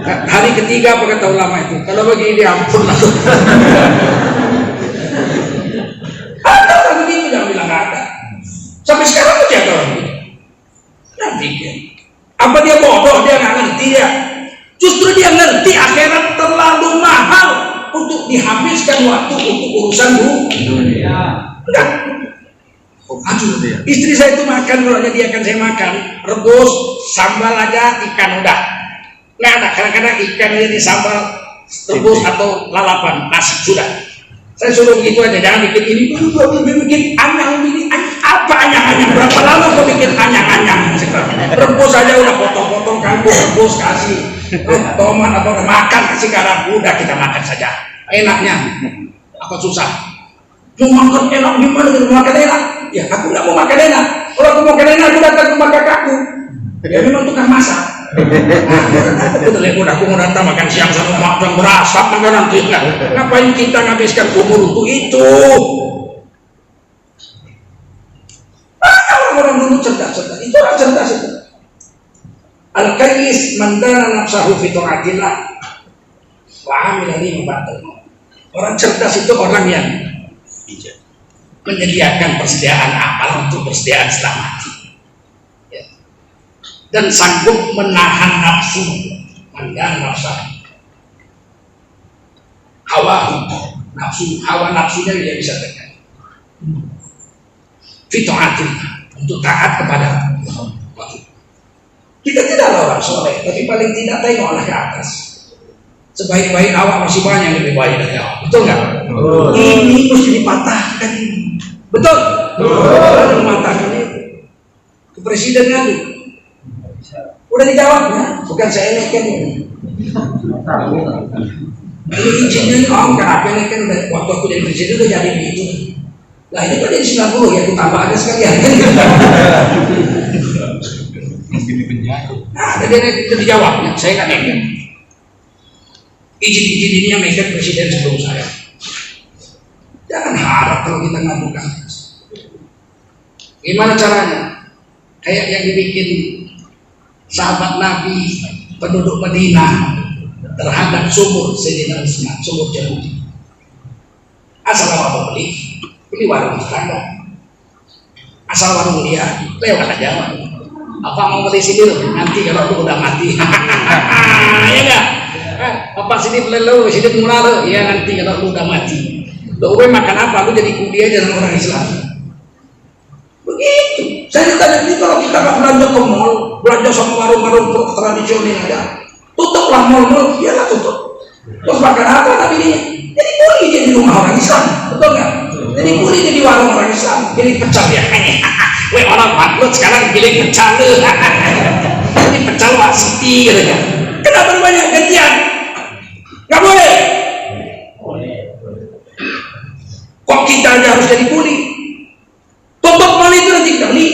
Hari ketiga apa kata ulama itu? Kalau begini ampun lah. Ada orang begitu yang bilang ada. Sampai sekarang masih ada orang begitu. Yang pikir. Apa dia bodoh? Dia nggak ngerti ya. Justru dia ngerti akhirat terlalu mahal untuk dihabiskan waktu untuk urusan dunia. Enggak. Aduh, istri saya itu makan, kalau dia akan saya makan rebus sambal aja ikan udah. Nggak ada, kadang-kadang ikan ini sambal rebus atau lalapan nasi sudah. Saya suruh begitu aja, jangan bikin ini, bikin anyang ini, apa anyang-anyang? Berapa lama kau bikin anyang-anyang? Rebus aja udah potong-potong kangkung, rebus kasih tomat atau makan kasih garam, udah kita makan saja. Enaknya, apa susah? Mau makan enak gimana? Mau makan enak? Ya aku nggak mau makan enak. Kalau aku mau makan enak, aku datang ke rumah kakakku. Dia memang tukang masak. Betul ya, aku mau datang makan siang sama mak yang berasap makanan nanti. Ngapain kita ngabiskan umur untuk itu? Orang-orang dulu cerdas. Itu orang cerdas itu. Al-Qais mandana nafsahu fi ta'atillah wa amila lima ba'da. Orang cerdas itu orang yang menyediakan persediaan amal untuk persediaan selamat. Dan sanggup menahan nafsu, hawa nafsunya dia bisa tekan. Fitoatin untuk taat kepada Allah. Kita tidaklah orang soleh, tapi paling tidak tengoklah ke atas. Sebaik-baik awak masih banyak yang lebih baik dari awak, betul nggak? Ini mesti dipatahkan ini, betul? Betul. Mematahkan itu. Ke presiden ngadu. Udah dijawabnya, bukan saya eleken ini. Ini izinnya ini kenapa eleken udah waktu aku jadi presiden udah jadi begitu. Lah ini kan jadi 90 ya, aku tambah aja sekalian. dia dijawabnya, saya kan nekat. Izin ini yang nekat presiden sebelum saya. Jangan harap kalau kita ngadukan. Gimana caranya? Kayak yang dibikin sahabat Nabi penduduk Madinah terhadap sumur Sayyidina Utsman, sumur Jamuti. Asal apa beli warung tetangga. Asal warung dia lewat aja. Apa mau beli sini loh? Nanti kalau lu udah mati. Ya enggak? Apa sini beli lo, sini murah lo. Ya nanti kalau lu udah mati. Lo makan apa? Lu jadi kudi aja dengan orang Islam. Begitu. Saya ditanya ini kalau kita nggak belanja ke mall, belanja sama warung-warung tradisional aja, tutuplah mall-mall, iyalah tutup. Terus makan apa tapi ini? Jadi kuli jadi rumah orang Islam, betul nggak? Jadi kuli jadi warung orang Islam, jadi pecel ya. Weh orang makhluk sekarang pilih pecel lu. Jadi pecel wasiti gitu kan. Kenapa banyak gantian? Nggak boleh. Kok kita aja harus jadi kuli? Tutup mall itu nanti kita beli.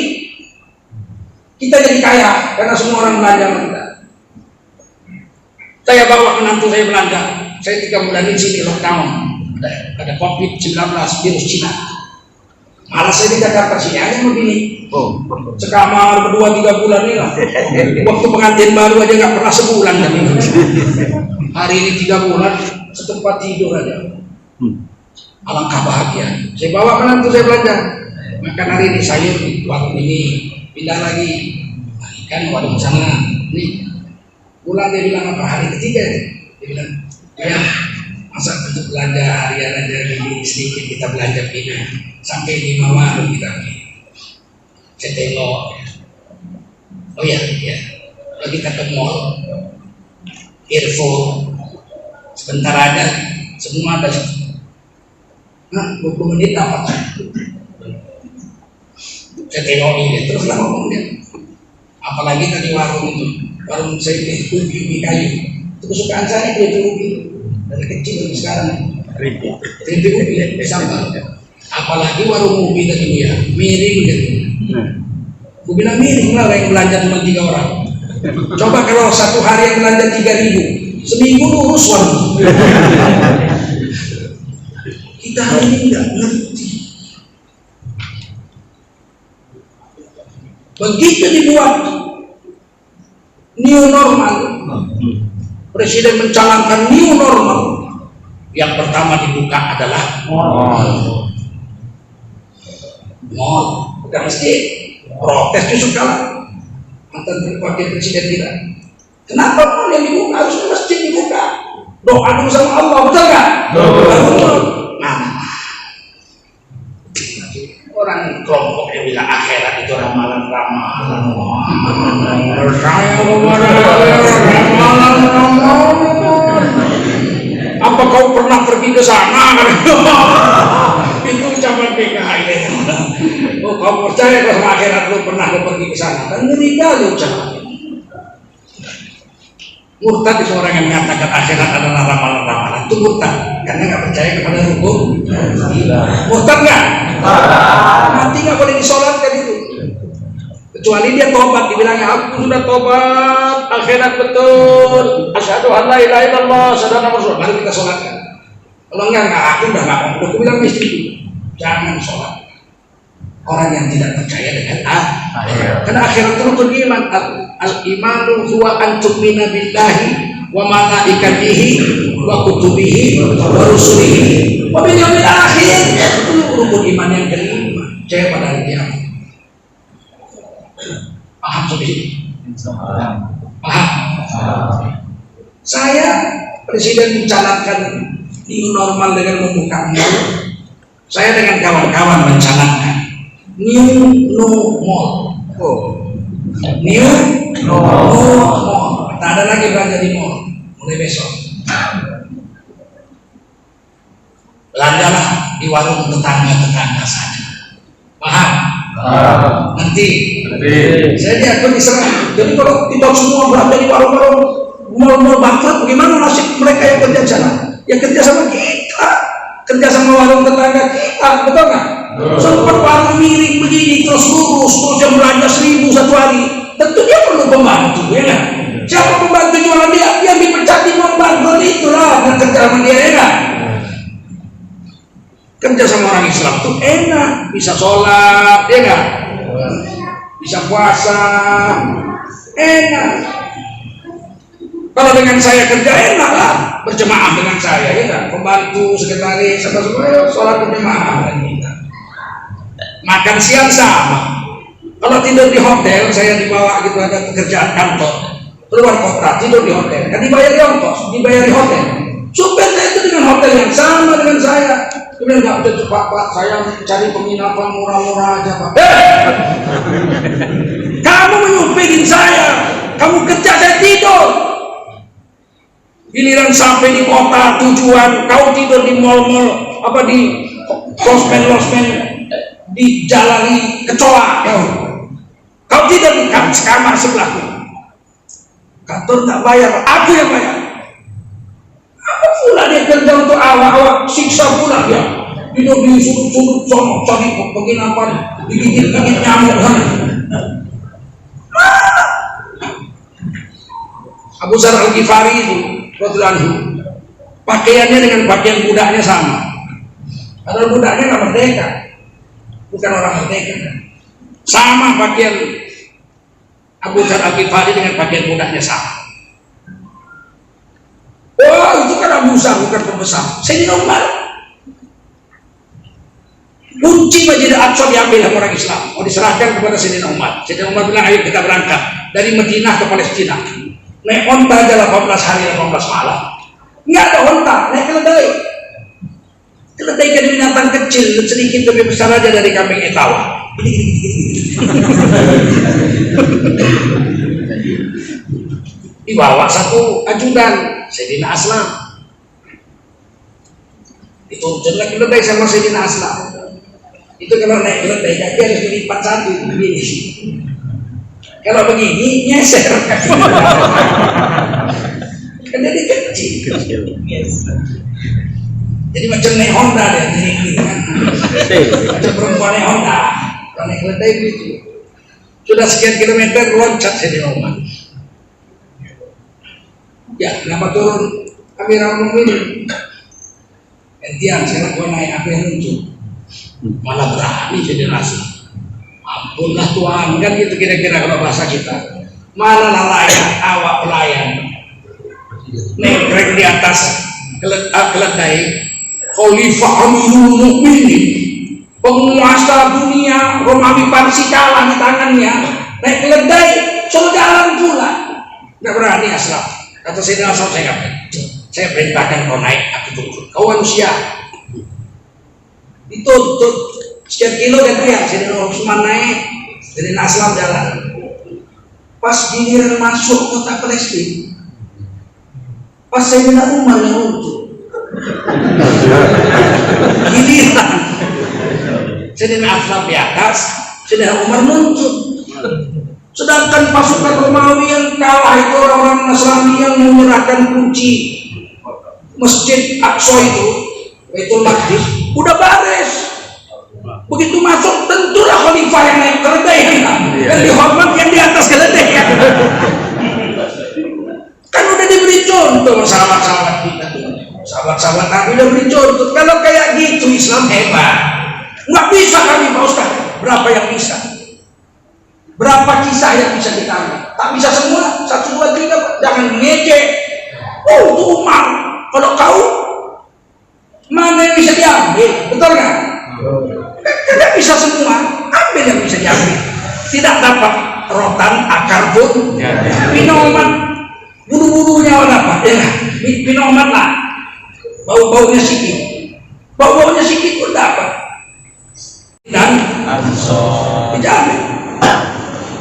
Kita jadi kaya karena semua orang belanja sama kita. Saya bawa menantu saya belanja. Saya 3 bulan di sini lockdown. Ada COVID-19 virus Cina. Malah saya di Jakarta sini aja begini. Sekamar berdua 3 bulan ini lah. Waktu pengantin baru aja nggak pernah sebulan kan. Hari ini 3 bulan setempat tidur aja. Alangkah bahagia. Saya bawa menantu saya belanja. Makan hari ini sayur di warung ini, pindah lagi ikan warung sana. Nih pulang dia bilang apa, hari ketiga dia bilang ya masa untuk belanja harian aja gini sedikit kita belanja pindah sampai 5 warung kita saya tengok oh ya lagi kita ke mall earphone sebentar aja semua ada 20 menit dapat. Saya tengok ini terus lah ngomong dia. Apalagi tadi warung itu, warung saya itu ubi kayu. Itu kesukaan saya itu ubi dari kecil sampai sekarang. Itu ubi sambal. Apalagi warung ubi tadi ya, miring gitu. Gue bilang miring lah yang belanja cuma 3 orang. Coba kalau 1 hari yang belanja 3.000, seminggu lurus warung. Kita hari ini nggak ngerti. Begitu dibuat new normal, Presiden mencanangkan new normal. Yang pertama dibuka adalah mall. Bukan mesti protes justru kalah. Mantan wakil presiden kita. Kenapa mall yang dibuka? Harus masjid dibuka. Doa dulu sama Allah, betul nggak? Betul. Nah, orang kelompok yang bilang akhirat itu ramalan-ramalan. Apa kau pernah pergi ke sana? Itu ucapan PKI. Oh, kau percaya kalau sama akhirat lu pernah pergi ke sana? Kan ngeri kali ucapan. Murtad itu orang yang mengatakan akhirat adalah ramalan-ramalan. Itu murtad karena nggak percaya kepada hukum. Murtad nggak? Mati nggak boleh disolatkan itu. Kecuali dia tobat, dibilangnya aku sudah tobat, akhirat betul. Asyhadu an la ilaha illallah, asyhadu anna rasulullah, baru kita solatkan. Kalau enggak aku udah nggak mau. Aku bilang istri jangan sholat. Orang yang tidak percaya dengan akhirat. Karena akhirat itu rukun iman. Al-imanu huwa an tu'mina billahi wa malaikatihi wa kutubihi wa rusulihi wa bil yaumil akhir. Itu rukun iman yang kelima. Percaya pada hari kiamat. Paham sedikit? Paham? Saya presiden mencanangkan new normal dengan membuka mall. Saya dengan kawan-kawan mencanangkan new normal. New normal. Tak ada lagi belanja di mall mulai besok. Belanjalah di warung tetangga-tetangga saja. Paham? Nanti saya diakui diserang. Jadi kalau kita semua belanja di warung-warung mall-mall bangkrut, bagaimana nasib mereka yang kerja sana? Yang kerja sama kita, kerja sama warung tetangga kita, betul nggak? Sempat warung miring begini terus lurus, terus jam belanja 1.000 satu hari, tentu dia perlu pembantu, ya nggak? Siapa pembantu jualan dia? Dia dipecat di pembantu itulah. Dan kerja sama dia enak. Kerja sama orang Islam tuh enak. Bisa sholat, enak. Bisa puasa, enak. Kalau dengan saya kerja enak lah, berjemaah dengan saya, ya kan? Pembantu, sekretaris, semua sholat berjemaah dan kita. Makan siang sama. Kalau tidur di hotel, saya dibawa gitu ada pekerjaan kantor keluar kota, tidur di hotel, kan dibayar di ongkos, dibayar di hotel. Supir saya itu dengan hotel yang sama dengan saya. Kemudian nggak udah pak, saya cari penginapan murah-murah aja pak. Kamu menyupirin saya, kamu kerja saya tidur. Giliran sampai di kota tujuan, kau tidur di mal-mal, apa di losmen di jalan kecoa. Kau tidur di kamar sebelahku. Kantor tak bayar, aku yang bayar. Apa pula dia kerja untuk awak siksa pula dia. Tidur di sudut-sudut sono, cari penginapan, digigit-gigit nyamuk. Abu Dzar Al-Ghifari itu radhiyallahu pakaiannya dengan pakaian budaknya sama. Padahal budaknya nggak merdeka, bukan orang merdeka. Sama pakaian Abu Dzar Al-Ghifari dengan pakaian budaknya sama. Oh itu kan Abu Dzar bukan pembesar. Sayyidina Umar kunci Masjid Al-Aqsa diambil sama orang Islam, mau diserahkan kepada Sayyidina Umar. Sayyidina Umar bilang ayo kita berangkat dari Madinah ke Palestina. Naik onta aja 18 hari 18 malam. Nggak ada onta, naik keledai. Keledai kan binatang kecil, sedikit lebih besar aja dari kambing etawa. Dibawa satu ajudan Sayyidina Aslam. Dituntun lagi keledai sama Sayyidina Aslam. Itu kalau naik keledai kaki harus dilipat satu begini. Kalau begini nyeser kan jadi kecil. Jadi macam naik Honda deh, jadi kan macam perempuan naik Honda. Kalau naik keledai begitu. Sudah sekian kilometer loncat saya di rumah. Ya, kenapa turun Amirul Mukminin? Gantian sekarang gua naik apa yang muncul? Malah berani jadi rasa. Ampunlah Tuhan, kan gitu kira-kira kalau bahasa kita. Mana layan, awak pelayan nekrek di atas keledai. Khalifah Amirul Mukminin, penguasa dunia, Romawi Parsi kalah di tangannya, naik keledai, suruh jalan pula. Nggak berani Aslam. Kata Sayyidina Aslam, saya perintahkan kau naik, aku turun. Kau manusia dituntut sekian kilo dan teriak. Sayyidina Utsman naik, Sayyidina Aslam jalan. Pas giliran masuk kota Palestina, pas Sayyidina Umar yang untuk giliran Sayyidina Aslam di atas, Sayyidina Umar nuntut. Sedangkan pasukan Romawi yang kalah itu orang-orang Nasrani yang menyerahkan kunci Masjid Aqsa itu, Baitul Maqdis, udah baris. Begitu masuk tentulah khalifah yang naik keledai dan dihormatkan di atas keledai. Kan udah diberi contoh sahabat-sahabat kita tuh. Sahabat-sahabat Nabi udah beri contoh. Kalau kayak gitu Islam hebat. Nggak bisa kami Pak Ustaz. Berapa yang bisa? Berapa kisah yang bisa kita ambil? Tak bisa semua. 1, 2, 3. Jangan mengejek. Oh itu Umar. Kalau kau mana yang bisa diambil? Betul nggak? Tidak bisa semua. Ambil yang bisa diambil. Tidak dapat rotan, akar pun. Pinoman. Bulu-bulunya apa? Ya, pinoman lah. Bau-baunya sikit. Bau-baunya sikit pun dapat. Dan dijamin.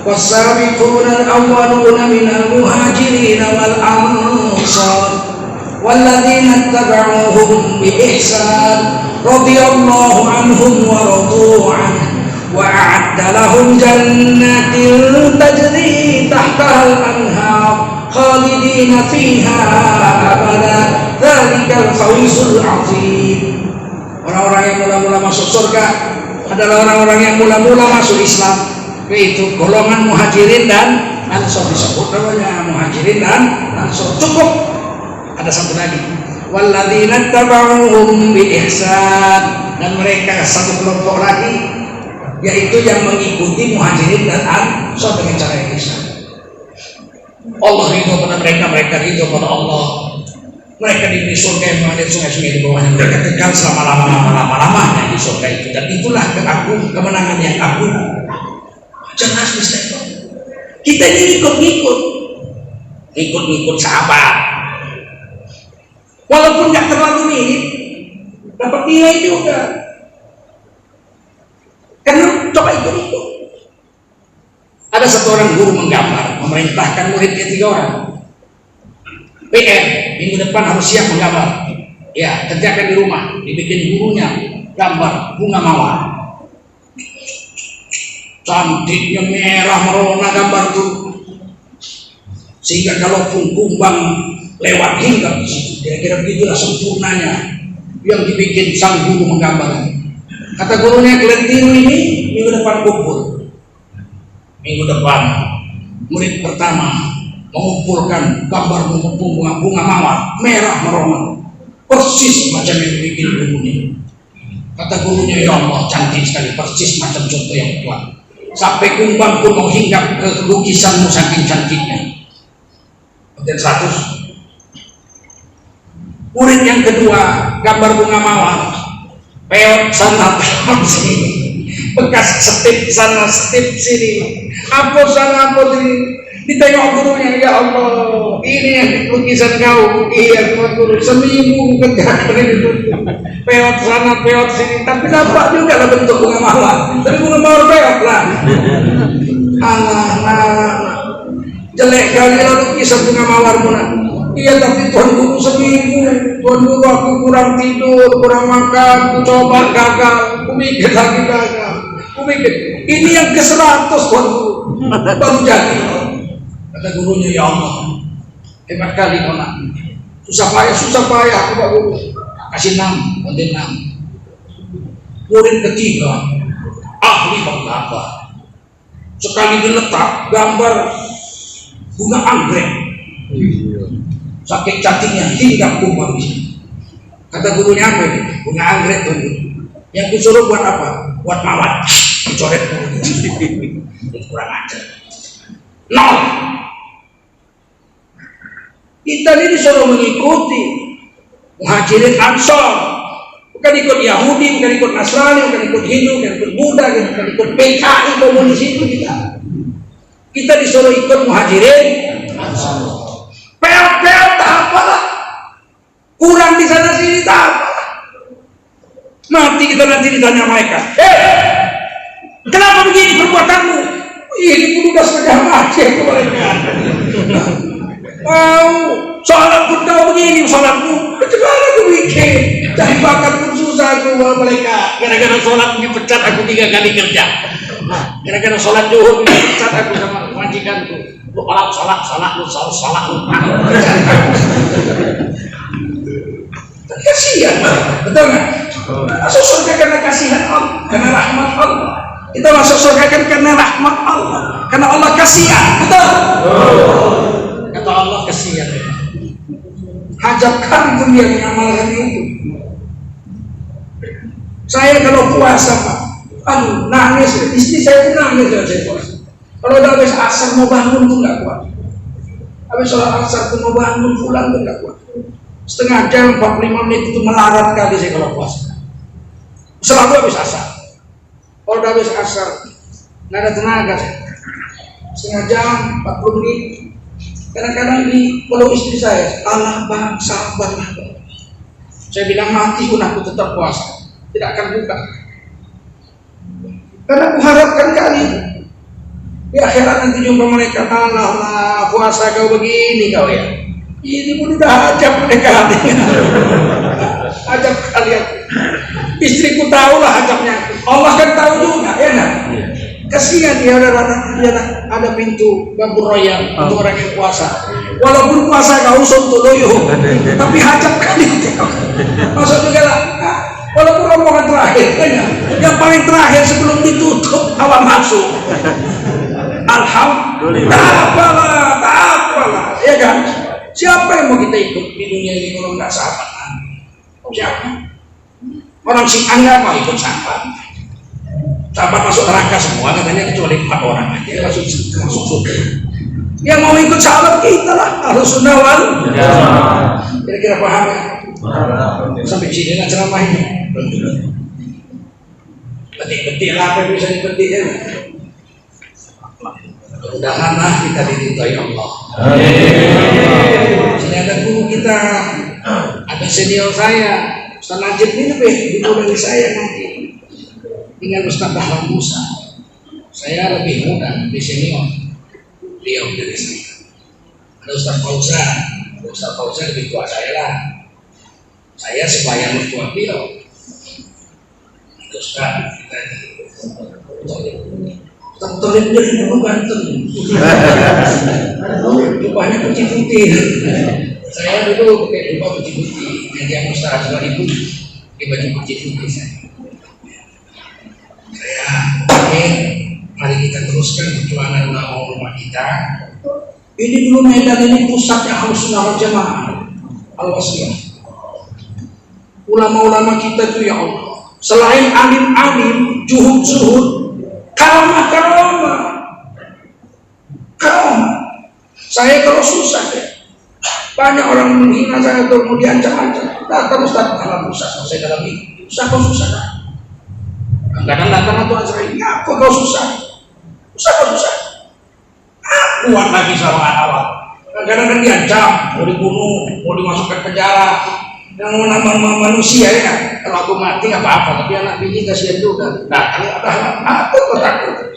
Wasabiquna al-awwaluna minal muhajirin wal ansar walladzina ittaba'uuhum bi ihsan radhiyallahu anhum wa radu anhu wa a'adda lahum jannatin tajri tahtaha al-anhar khalidina fiha abada dzalikal fawzul 'azim. Orang-orang yang mula-mula masuk surga adalah orang-orang yang mula-mula masuk Islam. Itu golongan muhajirin dan ansor disebut namanya muhajirin dan ansor. Cukup. Ada satu lagi, walladzina tabauhum bi ihsan, dan mereka satu kelompok lagi yaitu yang mengikuti muhajirin dan ansor dengan cara yang ihsan. Allah ridho pada mereka, mereka ridho pada Allah. Mereka diberi surga yang mengalir sungai-sungai di bawahnya. Mereka kekal selama lama-lamanya di surga itu. Dan itulah kemenangan yang agung. Jelas Mister. Kita ini ikut sahabat. Walaupun nggak terlalu mirip, dapat nilai juga. Karena coba ikut. Ada satu orang guru menggambar, memerintahkan muridnya 3 orang. PM, minggu depan harus siap menggambar. Ya, kerjakan di rumah, dibikin gurunya gambar bunga mawar. Cantiknya merah merona gambar itu, sehingga kalaupun kumbang lewat hinggap di situ, kira-kira begitulah sempurnanya yang dibikin sang guru menggambar. Kata gurunya, kalian tiru ini minggu depan kumpul. Minggu depan murid pertama mengumpulkan gambar bunga mawar merah merona persis macam yang dibikin gurunya. Kata gurunya, ya Allah, cantik sekali, persis macam contoh yang kuat. Sampai kumbang pun mau hinggap ke lukisanmu saking cantiknya. Dan 100. Murid yang kedua gambar bunga mawar, peot sana peot sini, bekas setip sana setip sini, hapus sana hapus sini. Ditengok gurunya, ya Allah, ini yang lukisan kau. Iya guru, seminggu kerjakan itu, peot sana peot sini, tapi nampak juga lah bentuk bunga mawar. Tapi bunga mawar peot lah. Alah, jelek kali lah lukisan bunga mawar pun. Iya, tapi Tuhan guru seminggu, Tuhan guru aku kurang tidur, kurang makan, aku coba gagal, aku mikir lagi gagal, aku mikir ini yang ke-100 Tuhan guru baru jadi. Kata gurunya, ya Allah, hebat kali kau nak, susah payah aku Pak Guru, kasih 6, konten 6. Murid ketiga ahli menggambar, sekali diletak gambar bunga anggrek. Saking cantiknya hingga kumbang di sini. Kata gurunya, apa ini? Bunga anggrek tuh. Yang disuruh buat apa? Buat mawar. Dicoret dulu. Kurang ajar. 0. Kita ini disuruh mengikuti muhajirin ansor. Bukan ikut Yahudi, bukan ikut Nasrani, bukan ikut Hindu, bukan ikut Buddha, bukan ikut PKI komunis itu kita. Kita disuruh ikut muhajirin ansor. Peot-peot tak apalah, kurang di sana sini tak apalah. Mati kita nanti ditanya mereka, kenapa begini perbuatanmu? Ini pun udah setengah mati aku mereka. Sholat pun kau begini, sholatmu bagaimana aku bikin? Cari bakat pun susah aku mereka. Gara-gara sholat dipecat aku 3 kali kerja. Gara-gara sholat zuhur dipecat aku sama majikanku. Lu kalau sholat lu selalu sholat lu. Kasihan, betul nggak? Masuk surga karena kasihan Allah, karena rahmat Allah. Kita masuk surga kan karena rahmat Allah, karena Allah kasihan, betul? Kata Allah kasihan. Hajab kami pun dia mengamalkan itu. Saya kalau puasa Pak, aduh nangis, istri saya pun nangis kalau saya puasa. Kalau udah habis asar mau bangun tuh nggak kuat. Habis sholat asar tuh mau bangun pulang tuh nggak kuat. Setengah jam 45 menit itu melarat kali saya kalau puasa. Selalu habis asar. Kalau udah habis asar nggak ada tenaga saya. Setengah jam 40 menit. Kadang-kadang ini kalau istri saya, Allah bang sabar. Saya bilang mati pun aku tetap puasa, tidak akan buka. Karena aku harapkan kali di akhirat nanti jumpa mereka, Allah puasa kau begini kau ya. Ini pun udah ajab mereka. Ajab kalian. Istriku tahu lah ajabnya. Allah kan tahu juga, ya kan? Kasihan dia ada pintu bambu royal untuk orang yang puasa. Walaupun puasa kau untuk loyo, tapi hajab kali. Maksud juga lah. Walaupun rombongan terakhir, yang paling terakhir sebelum ditutup hawa masuk. Alhamdulillah. Tak apalah, ya kan? Siapa yang mau kita ikut di dunia ini kalau nggak sahabat? Siapa? Orang Syiah nggak mau ikut sahabat. Sahabat masuk neraka semua katanya kecuali 4 orang aja masuk surga. Yang mau ikut sahabat kita lah, Ahlussunnah wal Jamaah. Kira-kira paham ya? Sampai sini lah ceramahnya. Betik-betik lah apa yang bisa dipetik ya. Mudah-mudahan lah kita diridhoi Allah. Sini ada guru kita, ada senior saya, Ustaz Najib ini lebih dulu dari saya nanti. Dengan Ustaz Dahlan Musa, saya lebih muda, lebih senior. Beliau dari saya. Ada Ustaz Fauzan lebih tua saya lah. Saya sebaya mertua beliau. Itu Ustaz kita tertolip jadi dulu ganteng. Rupanya putih-putih. Saya dulu pakai jubah putih-putih. Jadi yang Ustaz juga ibu pakai baju putih-putih saya. Ingin mari kita teruskan perjuangan ulama kita. Ini dulu Medan ini pusatnya Ahlussunnah wal Jamaah. Al-Wasliyah. Ulama-ulama kita itu ya Allah, selain alim-alim, zuhud-zuhud, karamah. Saya kalau susah ya, banyak orang menghina saya atau mau diancam-ancam. Datang Ustaz dalam susah, saya dalam ini. Susah. Kadang datang atau Azrail, apa kau susah? Susah. Aku lagi sama awal. Kadang-kadang diancam, mau dibunuh, mau dimasukkan penjara. Yang nama manusia ya, kalau aku mati nggak apa-apa, tapi anak bini kasihan juga. Nah, kalau ada apa kau takut?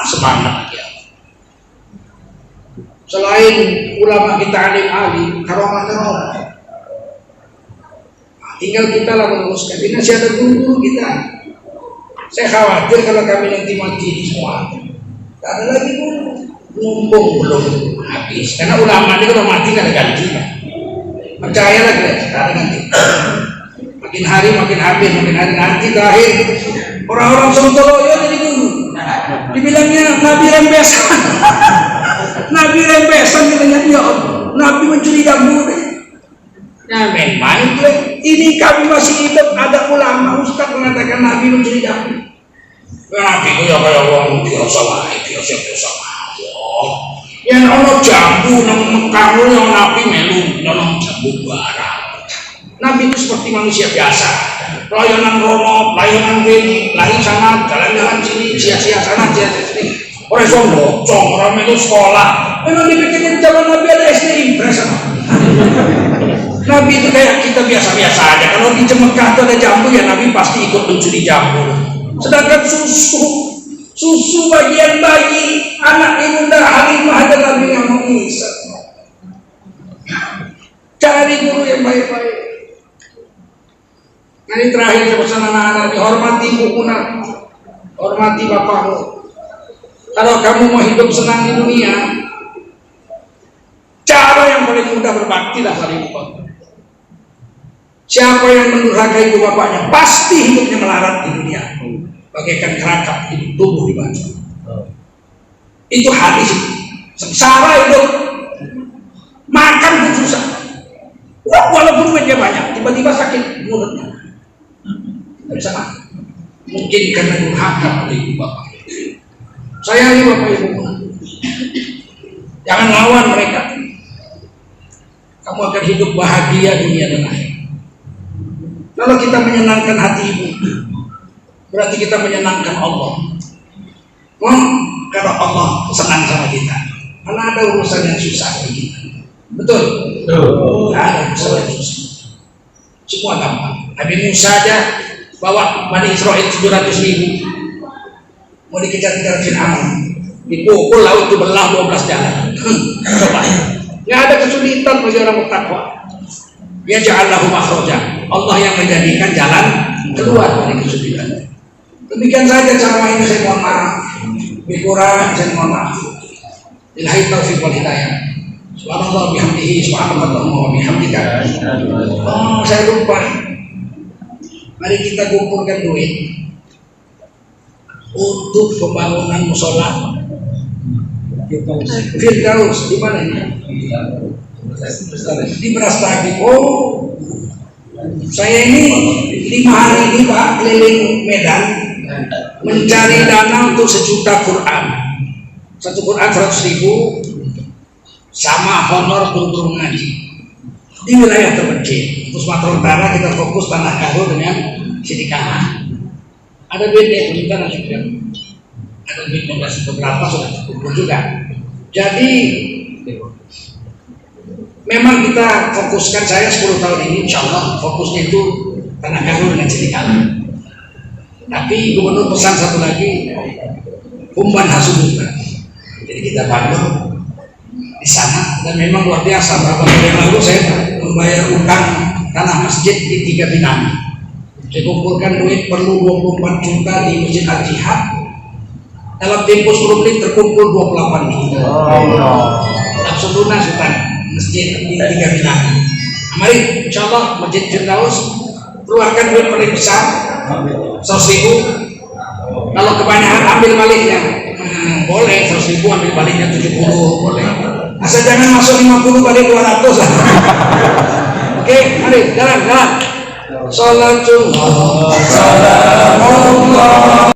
Semangat ya. Selain ulama kita alim-alim, karamah. Tinggal kita lah meneruskan. Ini masih ada guru kita. Saya khawatir kalau kami nanti mati ini semua, tak ada lagi guru. Mumpung belum habis. Karena ulama ini kalau mati kan ada gantinya. Percayalah guys, ada nanti. Makin hari nanti terakhir orang-orang Sontoloyo jadi guru. Dibilangnya Nabi rembesan. Nabi rembesan katanya dia. Nabi mencuri jambu deh. Nah main tuh. Ini kami masih hidup, ada ulama Ustaz mengatakan Nabi mencuri jambu. Nabi itu ya kayak orang biasa. Yang ono jambu nang Mekah yang Nabi melu nang jambu barang. Nabi itu seperti manusia biasa. Layanan romo, layanan ini, lari sana, jalan-jalan sini, sia-sia sana, sia-sia sini. Orang sombong, orang melu sekolah. Memang dipikirin zaman Nabi ada SD Impres. Nabi itu kayak kita biasa-biasa aja. Kalau di Mekah itu ada jambu ya Nabi pasti ikut mencuri jambu. Sedangkan susu bagian bayi anak ibunda Halimah ada Nabi yang mengisap. Cari guru yang baik-baik. Ini terakhir saya pesan anak-anak, dihormati ibumu, hormati bapakmu. Kalau kamu mau hidup senang di dunia, cara yang paling mudah berbakti lah saling ibu. Siapa yang mendurhakai ibu bapaknya pasti hidupnya melarat di dunia, bagaikan kerakap hidup tumbuh di batu. Itu hadis. Sengsara hidup, makan pun susah. Walaupun duitnya banyak, tiba-tiba sakit mulutnya. Tidak bisa makan. Mungkin karena durhaka pada ibu bapak. Sayangi bapak ibu. Jangan lawan mereka. Kamu akan hidup bahagia dunia dan akhirat. Kalau kita menyenangkan hati ibu, berarti kita menyenangkan Allah. Kalau Allah senang sama kita, mana ada urusan yang susah bagi kita. Betul? Betul. Ada urusan yang susah. Semua gampang. Nabi Musa aja bawa Bani Israel 700.000 mau dikejar-kejar Fir'aun, dipukul laut dibelah 12 jalan. Coba. Nggak ada kesulitan bagi orang bertakwa. Ya ja'allahu makhraja. Allah yang menjadikan jalan keluar dari kesulitan. Demikian saja ceramah ini, saya mohon maaf. Lebih kurang saya mohon maaf. Billahi taufiq wal hidayah. Subhanallah bihamdihi, subhanallah wa bihamdika. Oh, saya lupa. Mari kita kumpulkan duit untuk pembangunan musola Firdaus. Di mana ini? Di Brastagi. Oh, saya ini 5 hari ini Pak keliling Medan mencari dana untuk 1 juta Quran. 1 Quran 100.000 sama honor guru ngaji di wilayah terpencil. Untuk Sumatera Utara kita fokus Tanah Karo dengan Sidikana. Ada duitnya itu kita nanti ada duit beberapa sudah terkumpul juga. Jadi memang kita fokuskan, saya 10 tahun ini insya Allah fokusnya itu Tanah Karo dengan Sidikana. Tapi gubernur pesan satu lagi, umban hasuduka. Jadi kita bangun di sana dan memang luar biasa. Beberapa bulan yang lalu saya membayar utang tanah masjid di 3 Binang. Saya kumpulkan duit perlu 24 juta di Masjid Al-Jihad. Dalam tempo 10 menit terkumpul 28 juta. Langsung lunas utang masjid di 3 Binang. Mari insya Allah Masjid Firdaus keluarkan duit paling besar 100.000. Kalau kebanyakan ambil baliknya. Boleh 100.000 ambil baliknya 70 boleh. Asal jangan masuk 50 balik 200. Oke, mari jalan. Salatullah, salamullah.